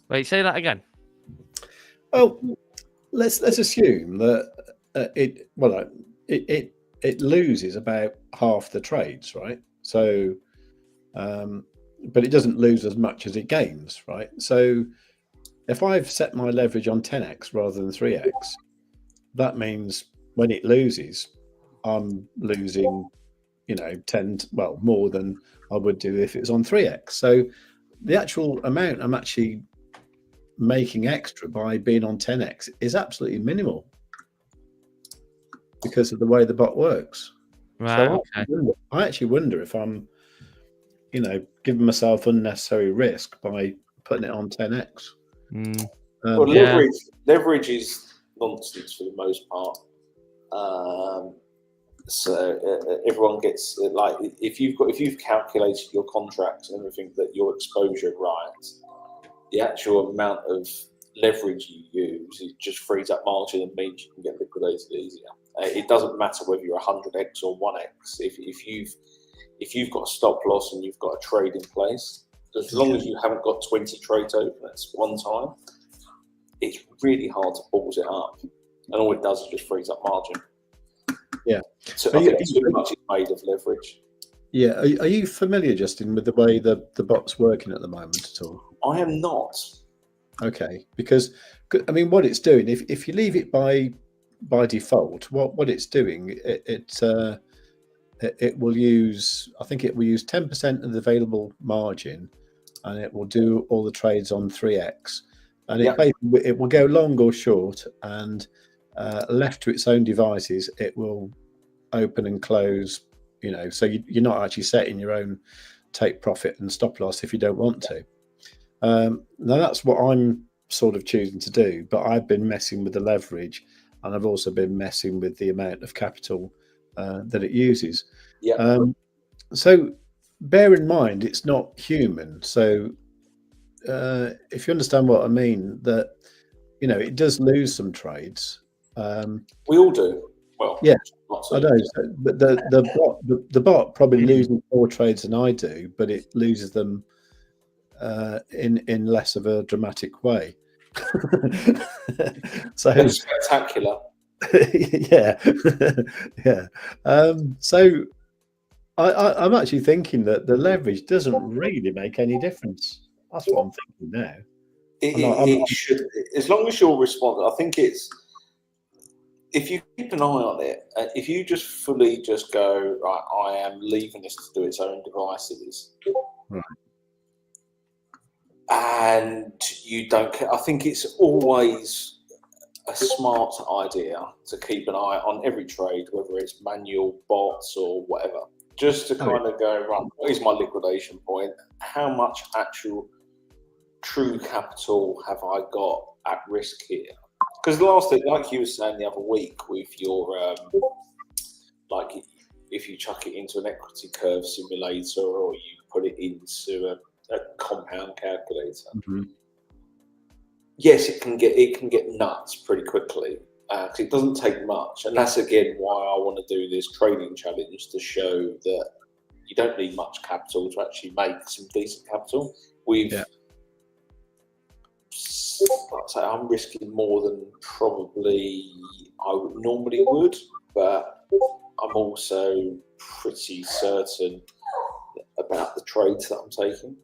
Wait, say that again. Well, let's assume that it loses about half the trades, right? So but it doesn't lose as much as it gains, right? So if I've set my leverage on 10x rather than 3x, that means when it loses, I'm losing, 10, well, more than I would do if it was on 3x. So the actual amount I'm actually making extra by being on 10x is absolutely minimal because of the way the bot works. Right. So Okay. I actually wonder if I'm, giving myself unnecessary risk by putting it on 10x. Well, Yeah. leverage is nonsense for the most part. So everyone gets like if you've calculated your contracts and everything that your exposure right, the actual amount of leverage you use, it just frees up margin and means you can get liquidated easier. It doesn't matter whether you're 100x or 1x. If you've got a stop loss and you've got a trade in place, as long as you haven't got 20 trades open at one time, it's really hard to pause it up. And all it does is just frees up margin. Yeah. So I think too much is made of leverage. Yeah. Are you familiar, Justin, with the way the bot's working at the moment at all? I am not. Okay. Because, I mean, what it's doing, if you leave it by default, what it's doing, it will use, I think it will use 10% of the available margin, and it will do all the trades on 3x. And it will go long or short, and left to its own devices, it will open and close, so you're not actually setting your own take profit and stop loss if you don't want to. Now that's what I'm sort of choosing to do, but I've been messing with the leverage, and I've also been messing with the amount of capital that it uses. So bear in mind, it's not human. So if you understand what I mean, that it does lose some trades. We all do. Well, yeah, I know. But the bot probably loses more trades than I do, but it loses them in less of a dramatic way. So it's spectacular. Yeah. So I'm actually thinking that the leverage doesn't really make any difference. That's what I'm thinking now. It should, as long as you're responsible. I think it's, if you keep an eye on it, if you just fully just go, right, I am leaving this to do its own devices, right, and you don't care, I think it's always a smart idea to keep an eye on every trade, whether it's manual, bots, or whatever, just to kind of go, right, what is my liquidation point? How much actual true capital have I got at risk here? Because the last thing, like you were saying the other week with your, like if you chuck it into an equity curve simulator or you put it into a compound calculator, yes, it can get nuts pretty quickly. Because it doesn't take much, and that's again why I want to do this trading challenge, to show that you don't need much capital to actually make some decent capital. Like I say, I'm risking more than probably I normally would, but I'm also pretty certain about the trades that I'm taking,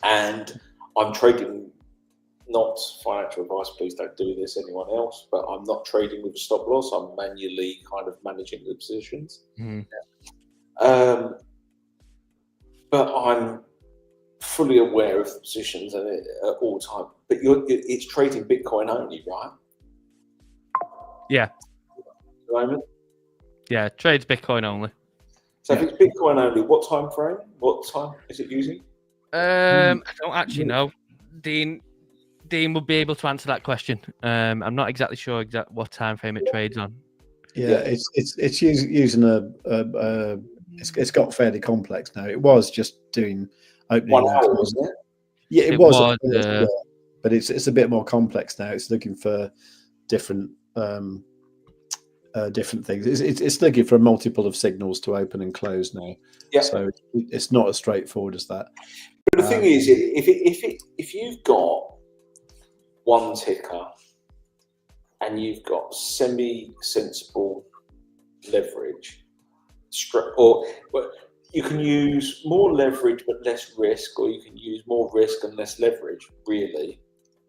and I'm trading. Not financial advice, please don't do this, anyone else, but I'm not trading with a stop loss. I'm manually kind of managing the positions. But I'm fully aware of the positions and at all time. But it's trading Bitcoin only, right? Yeah. At the moment? Yeah, trades Bitcoin only. So if it's Bitcoin only, what time frame? What time is it using? I don't actually know. Dean would be able to answer that question. I'm not exactly sure what time frame it trades on. Yeah, it's using it's got fairly complex now. It was just doing opening 1 hour, wasn't it? Yeah, it was but it's a bit more complex now. It's looking for different things. It's looking for a multiple of signals to open and close now. Yeah. So it's not as straightforward as that. But the thing is, if you've got one ticker and you've got semi-sensible leverage, or you can use more leverage but less risk, or you can use more risk and less leverage, really.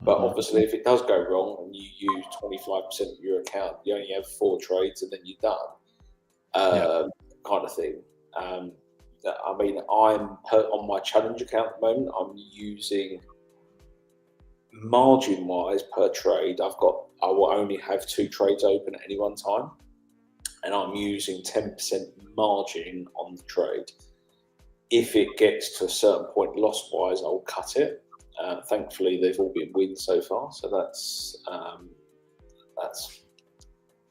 But obviously, if it does go wrong and you use 25% of your account, you only have 4 trades and then you're done, kind of thing. I mean, I'm on my challenge account at the moment. I'm using margin-wise per trade. I will only have 2 trades open at any one time, and I'm using 10% margin on the trade. If it gets to a certain point loss-wise, I'll cut it. Thankfully, they've all been wins so far, so that's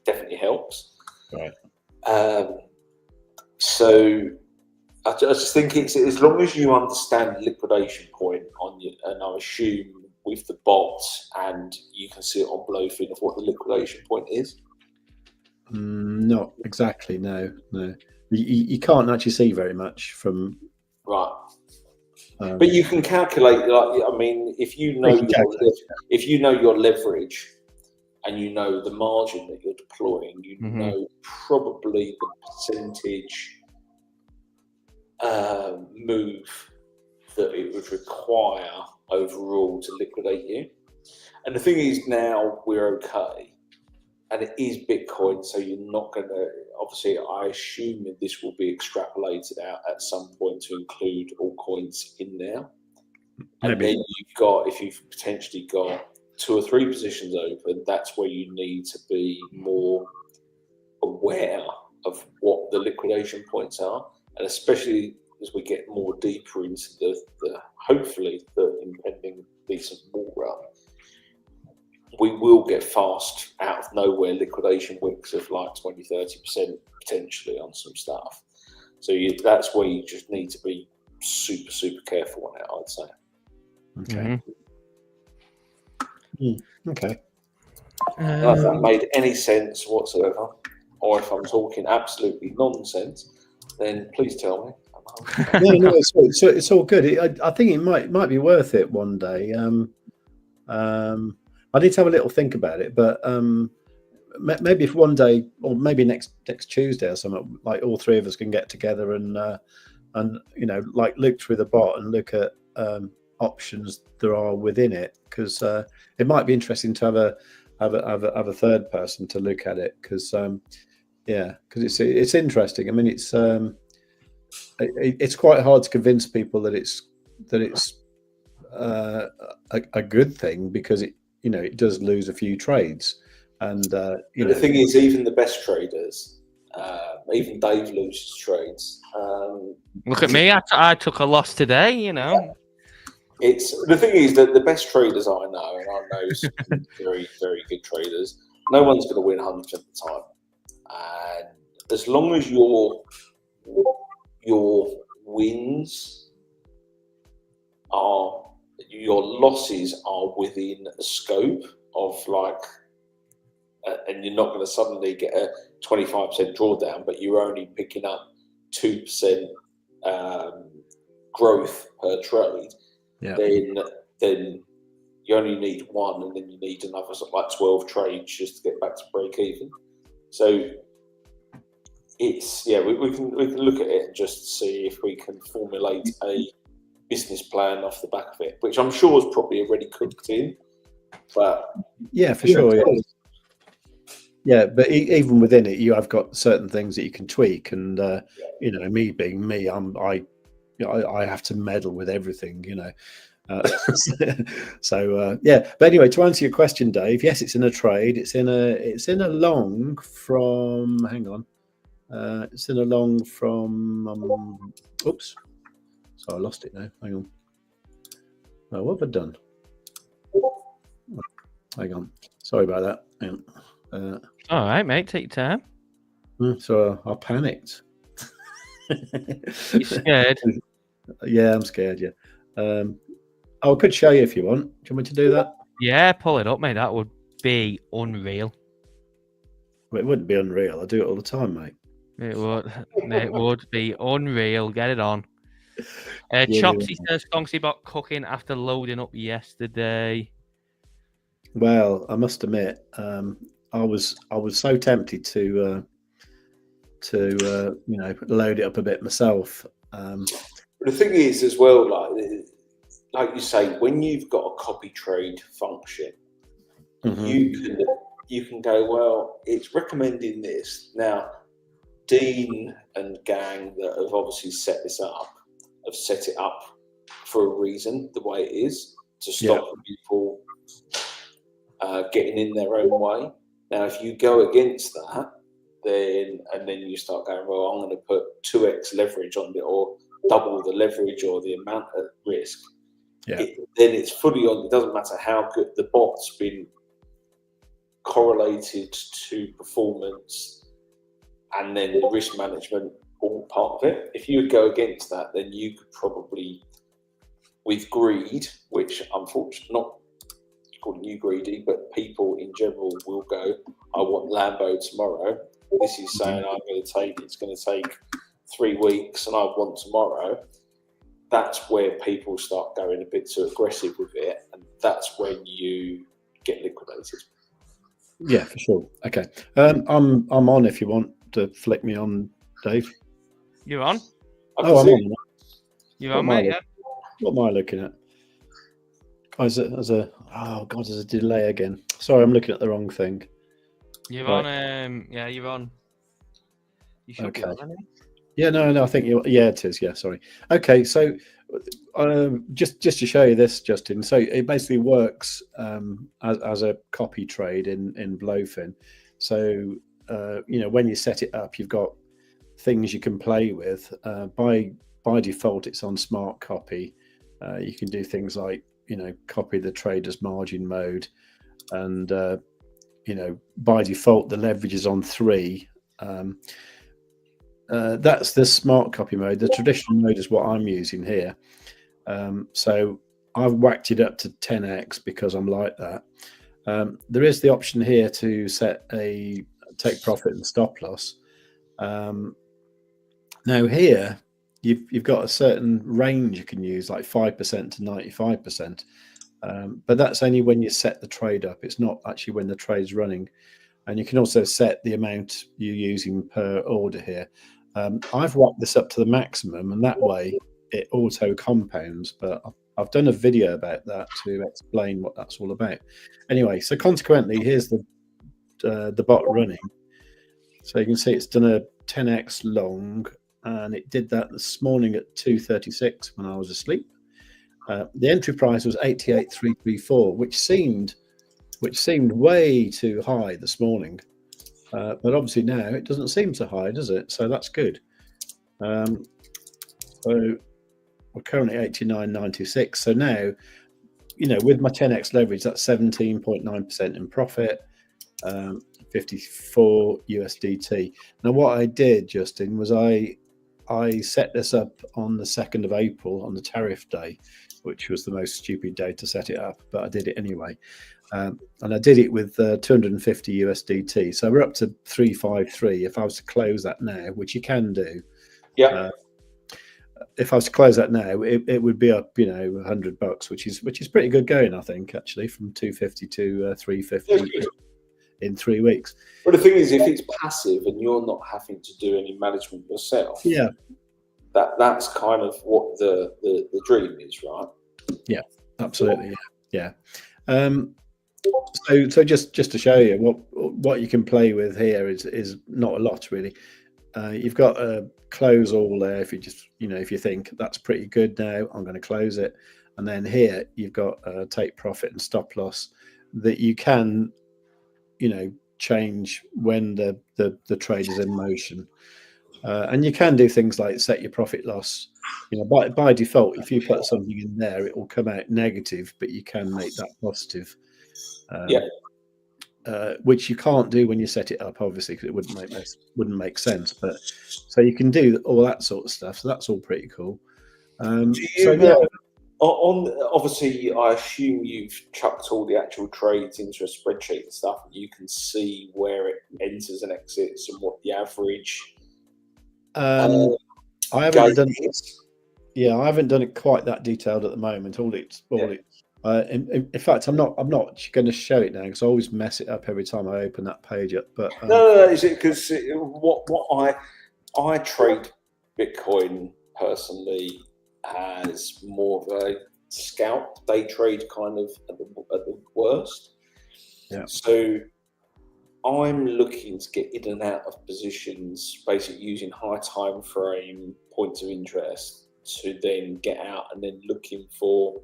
definitely helps. Right. So I just think it's as long as you understand liquidation point on you, and I assume with the bots, and you can see it on BLOFIN of what the liquidation point is. Not exactly. No. You can't actually see very much from. Right. But you can calculate, like, I mean, if you know your leverage and you know the margin that you're deploying, you know probably the percentage move that it would require overall to liquidate you. And the thing is, now we're okay, and it is Bitcoin, so you're not going to, obviously, I assume that this will be extrapolated out at some point to include all coins in there. And then if you've potentially got 2 or 3 positions open, that's where you need to be more aware of what the liquidation points are. And especially as we get more deeper into the hopefully the impending decent bull run, we will get fast out of nowhere liquidation wicks of like 20-30% potentially on some stuff. So that's where you just need to be super careful on it, I'd say. Okay. Okay. I don't know if that made any sense whatsoever, or if I'm talking absolutely nonsense, then please tell me. No, it's all good. I think it might be worth it one day. I need to have a little think about it, but maybe if one day, or maybe next Tuesday or something, like all 3 of us can get together and like look through the bot and look at options there are within it, because it might be interesting to have a third person to look at it, because it's interesting. I mean, it's quite hard to convince people that it's a good thing, because it does lose a few trades, and the thing is, even the best traders, even Dave loses trades. Look at me! I took a loss today. It's the thing is that the best traders I know, and I know some very good traders, no one's going to win 100% of the time, and as long as your wins are, your losses are within the scope of and you're not going to suddenly get a 25% drawdown, but you're only picking up 2% growth per trade, then you only need 1, and then you need another 12 trades just to get back to break even. So it's we can look at it and just see if we can formulate a business plan off the back of it, which I'm sure is probably already cooked in. But for sure. Yeah, but even within it, you have got certain things that you can tweak, and me being me, I have to meddle with everything, So but anyway, to answer your question, Dave, yes, it's in a trade. It's in a long from. Hang on, it's in a long from. Oops, so I lost it now. Hang on. Oh, what have I done? Hang on. Sorry about that. Hang on. All right, mate. Take your time. So I panicked. You scared? Yeah, I'm scared. Yeah. I could show you if you want. Do you want me to do that? Yeah, pull it up, mate. That would be unreal. Well, it wouldn't be unreal. I do it all the time, mate. It would. It would be unreal. Get it on. Chopsy says Stonksy bot cooking after loading up yesterday. Well, I must admit, I was so tempted to load it up a bit myself, The thing is, as well, like you say, when you've got a copy trade function, you can go, well, it's recommending this. Now, Dean and gang that have obviously set this up have set it up for a reason, the way it is, to stop people getting in their own way. Now, if you go against that, then you start going, well, I'm going to put 2x leverage on it, or double the leverage, or the amount at risk. Then it's fully on. It doesn't matter how good the bot's been correlated to performance, and then the risk management, all part of it. If you would go against that, then you could probably, with greed, which unfortunately not calling you greedy, but people in general will go, I want Lambo tomorrow. This is saying it's going to take 3 weeks and I want tomorrow. That's where people start going a bit too aggressive with it, and that's when you get liquidated. Yeah, for sure. Okay. I'm on if you want to flick me on, Dave. You're on? I'm on. You're on, mate, yeah. What am I looking at? There's a delay again. Sorry, I'm looking at the wrong thing. You're on, you're on. You should be on, Yeah, no, I think it is. Yeah, sorry. Okay, so just to show you this, Justin. So it basically works as a copy trade in BLOFIN. So when you set it up, you've got things you can play with. By default, it's on smart copy. You can do things like copy the trader's margin mode, and by default the leverage is on 3. That's the smart copy mode. The traditional mode is what I'm using here. So I've whacked it up to 10x because I'm like that. There is the option here to set a take profit and stop loss. Now here you've got a certain range you can use, like 5% to 95%. But that's only when you set the trade up. It's not actually when the trade's running. And you can also set the amount you're using per order here. I've whacked this up to the maximum, and that way it auto compounds. But I've done a video about that to explain what that's all about. Anyway, so consequently, here's the bot running. So you can see it's done a 10x long, and it did that this morning at 2:36 when I was asleep. The entry price was 88,334, which seemed way too high this morning. But obviously now it doesn't seem so high, does it? So that's good. So we're currently 89.96. So now, with my 10x leverage, that's 17.9% in profit, 54 USDT. Now, what I did, Justin, was I set this up on the 2nd of April on the tariff day, which was the most stupid day to set it up, but I did it anyway. And I did it with 250 USDT. So we're up to 353. If I was to close that now, which you can do, if I was to close that now, it would be up, $100, which is pretty good going, I think, actually, from 250 to 350 in 3 weeks. But the thing is, if it's passive and you're not having to do any management yourself, that's kind of what the dream is, right? Yeah, absolutely. Yeah. So just to show you what you can play with here is not a lot really. You've got a close all there. If you just if you think that's pretty good now, I'm going to close it, and then here you've got take profit and stop loss that you can change when the trade is in motion, and you can do things like set your profit loss. By default, if you put something in there, it will come out negative, but you can make that positive. Which you can't do when you set it up, obviously, because it wouldn't make sense. But so you can do all that sort of stuff. So that's all pretty cool. Obviously, I assume you've chucked all the actual trades into a spreadsheet and stuff. And you can see where it enters and exits and what the average. I haven't done it. Yeah, I haven't done it quite that detailed at the moment. In fact, I'm not going to show it now because I always mess it up every time I open that page up. But no, is it because what I trade Bitcoin personally as more of a scalp day trade kind of at the worst. Yeah. So I'm looking to get in and out of positions, basically using high time frame points of interest to then get out, and then looking for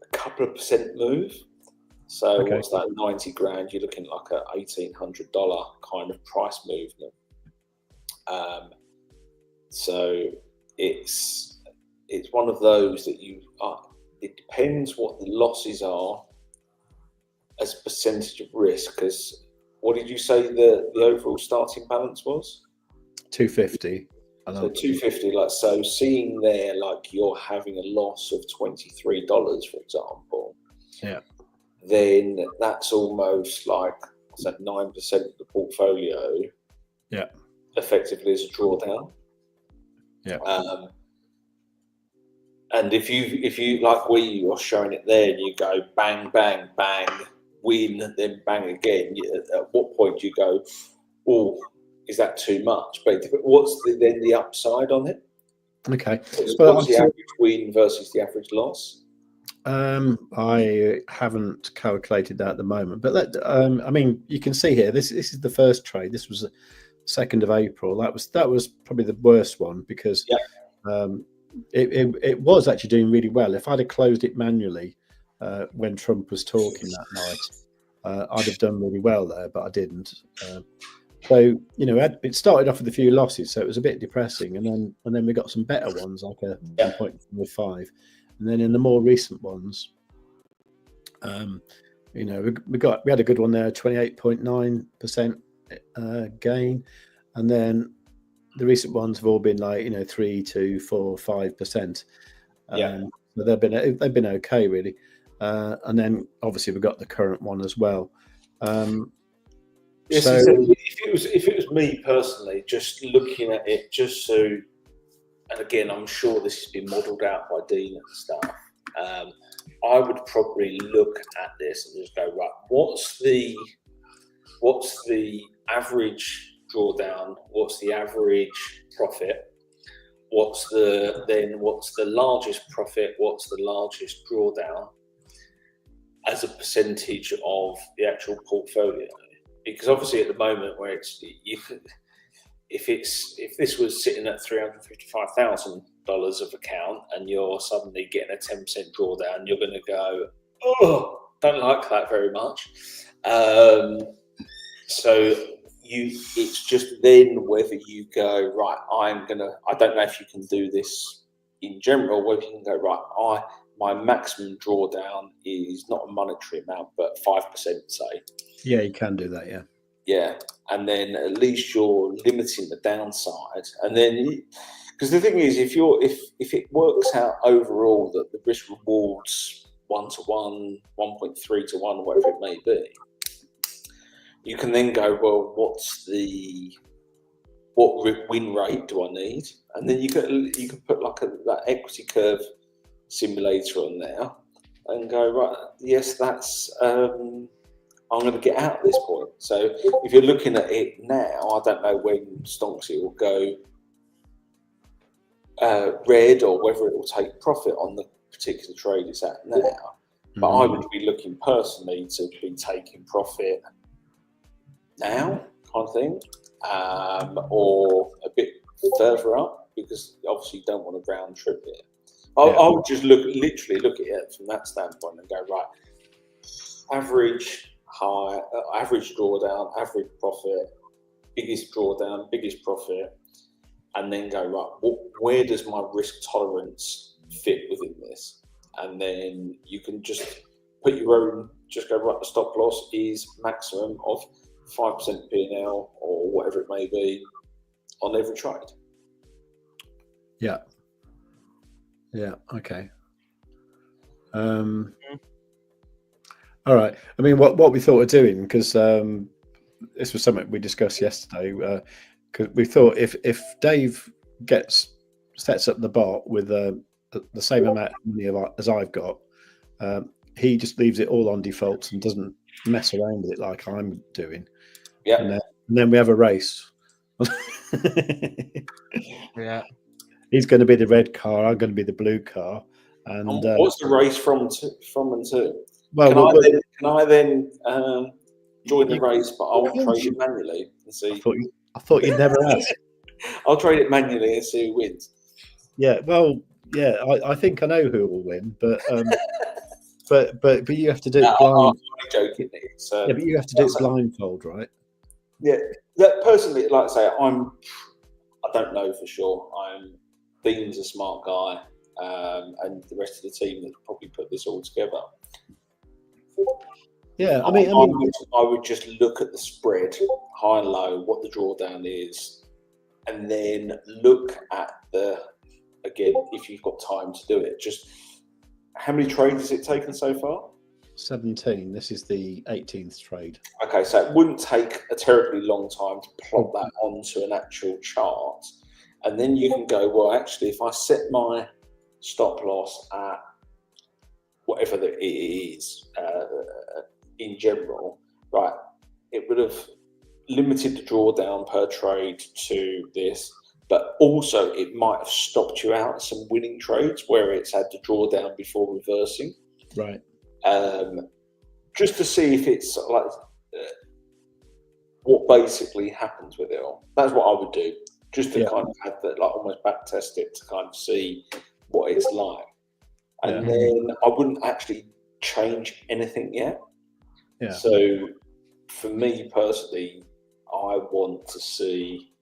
a couple of % move. So Okay. what's that, 90 grand? You're looking like a $1,800 kind of price movement. So it's one of those that it depends what the losses are as a percentage of risk. Because what did you say the overall starting balance was? 250. So 250, like, so seeing there, like, you're having a loss of $23, for example. Yeah. Then that's almost like, what's that, 9% of the portfolio. Yeah. Effectively as a drawdown. Yeah. And if you like we are showing it there, and you go bang, bang, bang, win, then bang again. At what point do you go, oh, is that too much? But what's then the upside on it? Okay. What's the average win versus the average loss? I haven't calculated that at the moment, but I mean, you can see here. This is the first trade. This was the 2nd of April. That was probably the worst one because it was actually doing really well. If I'd have closed it manually when Trump was talking that night, I'd have done really well there, but I didn't. So it started off with a few losses, so it was a bit depressing, and then we got some better ones like a 1.5, and then in the more recent ones, we had a good one there, 28.9% gain, and then the recent ones have all been like 3 to 4, 5%. So they've been okay really, and then obviously we've got the current one as well. Yes, so if it was me personally, just looking at it, just so, and again, I'm sure this has been modelled out by Dean and stuff. I would probably look at this and just go, right, what's the average drawdown? What's the average profit? What's the largest profit? What's the largest drawdown as a percentage of the actual portfolio? Because obviously at the moment where if this was sitting at $355,000 of account and you're suddenly getting a 10% drawdown, you're going to go, oh, don't like that very much. So it's just then whether you go, right, I don't know if you can do this in general, whether you can go, right, my maximum drawdown is not a monetary amount, but 5%, say. Yeah, you can do that, yeah. Yeah, and then at least you're limiting the downside. And then, because the thing is, if it works out overall that the risk rewards 1 to 1, 1.3 to 1, whatever it may be, you can then go, well, what win rate do I need? And then you can put like that equity curve simulator on there and go, right, yes, that's I'm going to get out at this point. So if you're looking at it now, I don't know when Stonksy will go red or whether it will take profit on the particular trade it's at now. But I would be looking personally to be taking profit now, kind of thing, or a bit further up, because obviously you don't want to round trip it. I would just literally look at it from that standpoint and go, right, average high, average drawdown, average profit, biggest drawdown, biggest profit, and then go, right, where does my risk tolerance fit within this? And then you can just put your own, just go, right, the stop loss is maximum of 5% P&L or whatever it may be on every trade. Yeah. Okay. All right. I mean, what we thought of doing, because this was something we discussed yesterday, because we thought if Dave sets up the bot with the same amount of money as I've got, he just leaves it all on default and doesn't mess around with it like I'm doing. Yeah. And then we have a race. Yeah. he's going to be the red car. I'm going to be the blue car. And what's the race from and to? well, Can I then join the race, but I'll trade it manually and see. I thought you'd never ask. I'll trade it manually and see who wins. Yeah, well, yeah, I think I know who will win, but but you have to do it blind. I'm joking. Yeah, but you have to do it blindfold, right? Yeah, that personally, like I say, I don't know for sure. Dean's a smart guy, and the rest of the team that probably put this all together. Yeah, I would just look at the spread, high and low, what the drawdown is, and then look at again, if you've got time to do it, just how many trades has it taken so far? 17. This is the 18th trade. Okay, so it wouldn't take a terribly long time to plot that onto an actual chart. And then you can go, well, actually, if I set my stop loss at whatever it is in general, right, it would have limited the drawdown per trade to this, but also it might have stopped you out of some winning trades where it's had to draw down before reversing. Right. Just to see if it's like what basically happens with it all. That's what I would do, just to kind of have that, like almost back test it to kind of see what it's like. And then I wouldn't actually change anything yet. Yeah. So for me personally, I want to see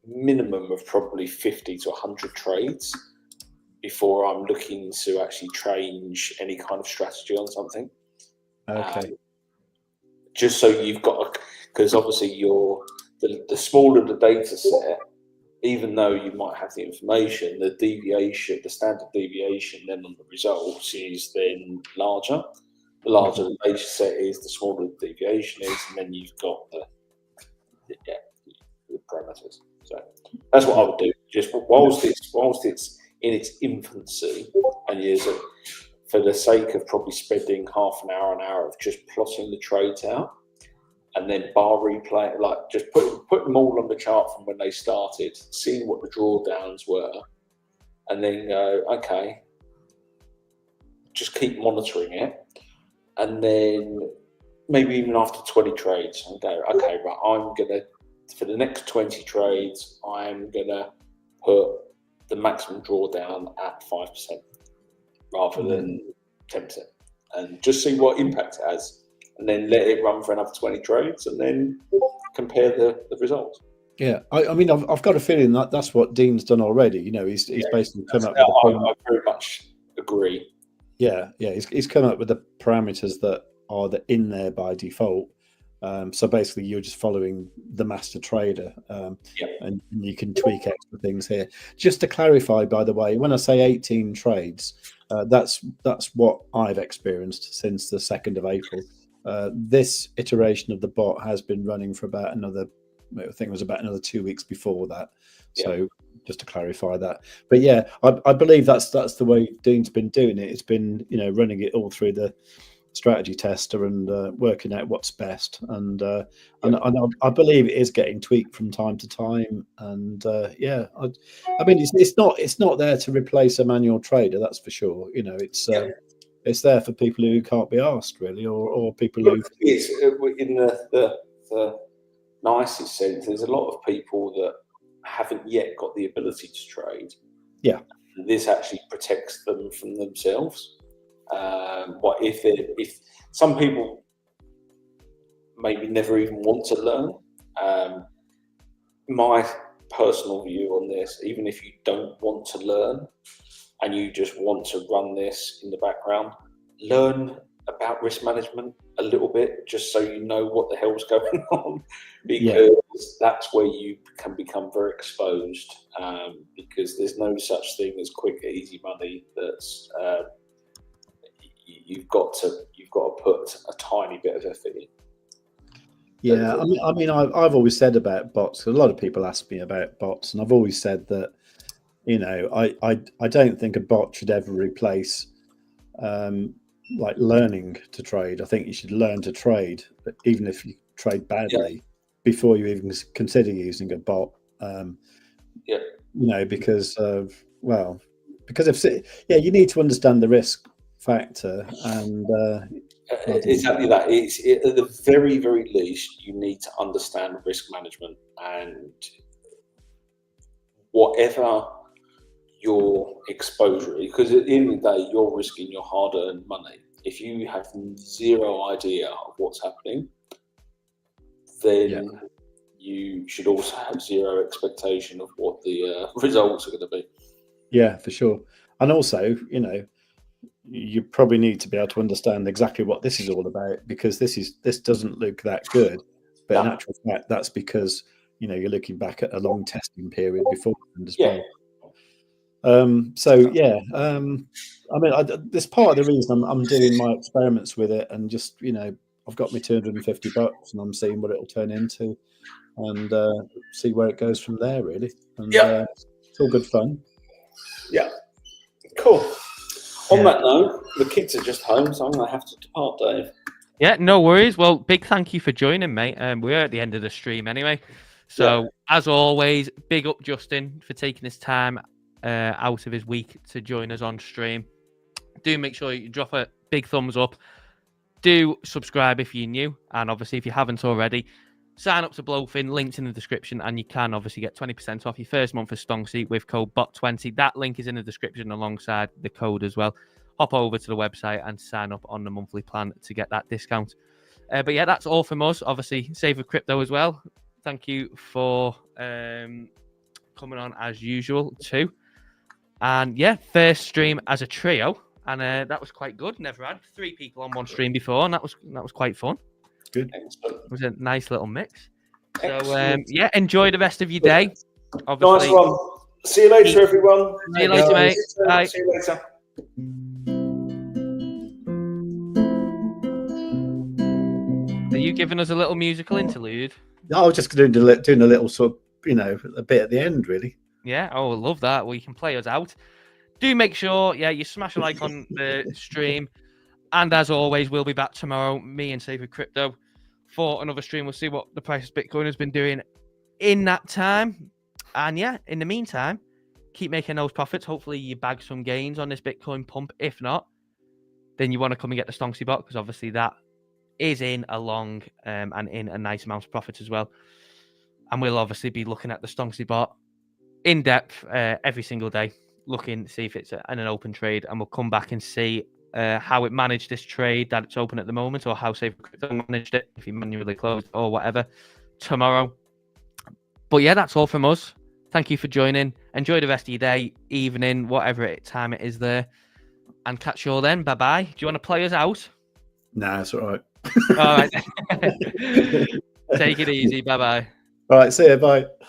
minimum of probably 50 to 100 trades before I'm looking to actually change any kind of strategy on something. Okay. Just so you've got, because obviously the smaller the data set, even though you might have the information, the deviation, the standard deviation then on the results is then larger. The larger the data set is, the smaller the deviation is, and then you've got the parameters. So that's what I would do. Just whilst it's in its infancy, and for the sake of probably spending half an hour of just plotting the trades out, and then bar replay, like just put them all on the chart from when they started, seeing what the drawdowns were, and then go, okay, just keep monitoring it, and then maybe even after 20 trades, and go, okay, right, I'm gonna, for the next 20 trades, I'm gonna put the maximum drawdown at 5% rather than 10%, and just see what impact it has, and then let it run for another 20 trades, and then compare the results. Yeah, I mean, I've got a feeling that that's what Dean's done already. You know, he's basically come up with I very much agree. Yeah, he's come up with the parameters that are in there by default. So basically, you're just following the master trader, and you can tweak extra things here. Just to clarify, by the way, when I say 18 trades, that's what I've experienced since the 2nd of April. This iteration of the bot has been running for about another, I think it was about another 2 weeks before that. So just to clarify that. But yeah, I believe that's the way Dean's been doing it. It's been, running it all through the strategy tester and working out what's best, and I believe it is getting tweaked from time to time, and I mean it's not there to replace a manual trader, that's for sure. It's there for people who can't be asked really, or people who it's in the nicest sense. There's a lot of people that haven't yet got the ability to trade. This actually protects them from themselves. What if some people maybe never even want to learn? My personal view on this, even if you don't want to learn and you just want to run this in the background, learn about risk management a little bit, just so you know what the hell's going on, because that's where you can become very exposed, because there's no such thing as quick, easy money. That's you've got to put a tiny bit of effort in. Yeah, I mean, I've always said about bots. A lot of people ask me about bots, and I've always said that, I don't think a bot should ever replace like learning to trade. I think you should learn to trade, even if you trade badly, before you even consider using a bot. Because well, because you need to understand the risk factor, and exactly that. At the very, very least, you need to understand risk management, and whatever your exposure, because at the end of the day, you're risking your hard-earned money. If you have zero idea of what's happening, then you should also have zero expectation of what the results are going to be. Yeah, for sure. And also, you probably need to be able to understand exactly what this is all about, because this doesn't look that good, but in actual fact, that's because you're looking back at a long testing period before as well. I mean, this part of the reason I'm doing my experiments with it, and just I've got my $250 and I'm seeing what it'll turn into, and see where it goes from there, really. And it's all good fun. Yeah, cool. On that note, the kids are just home, so I'm going to have to depart, Dave. Yeah, no worries. Well, big thank you for joining, mate. We're at the end of the stream anyway. So, as always, big up Justin for taking his time out of his week to join us on stream. Do make sure you drop a big thumbs up. Do subscribe if you're new. And obviously, if you haven't already, sign up to BLOFIN, links in the description, and you can obviously get 20% off your first month for Stonksy with code BOT20. That link is in the description alongside the code as well. Hop over to the website and sign up on the monthly plan to get that discount. But yeah, that's all from us. Obviously, Save with Crypto as well. Thank you for coming on as usual too. And yeah, first stream as a trio, and that was quite good. Never had 3 people on one stream before, and that was quite fun. Good. It was a nice little mix. So yeah, enjoy the rest of your day. Obviously. Nice one. See you later, everyone. See you later, mate. Bye. See you later. Are you giving us a little musical interlude? No, I was just doing a little sort of, a bit at the end, really. Yeah, I love that. Well, you can play us out. Do make sure, you smash a like on the stream. And as always, we'll be back tomorrow, me and Save with Crypto, for another stream. We'll see what the price of Bitcoin has been doing in that time. And yeah, in the meantime, keep making those profits. Hopefully you bag some gains on this Bitcoin pump. If not, then you want to come and get the Stonksy bot, because obviously that is in a long and in a nice amount of profit as well. And we'll obviously be looking at the Stonksy bot in depth every single day, looking to see if it's in an open trade, and we'll come back and see how it managed this trade that it's open at the moment, or how Save Crypto managed it, if he manually closed or whatever, tomorrow. But yeah, that's all from us. Thank you for joining. Enjoy the rest of your day, evening, whatever time it is there, and catch you all then. Bye bye. Do you want to play us out? Nah, it's all right. All right. Take it easy. Bye bye. All right, see you. Bye.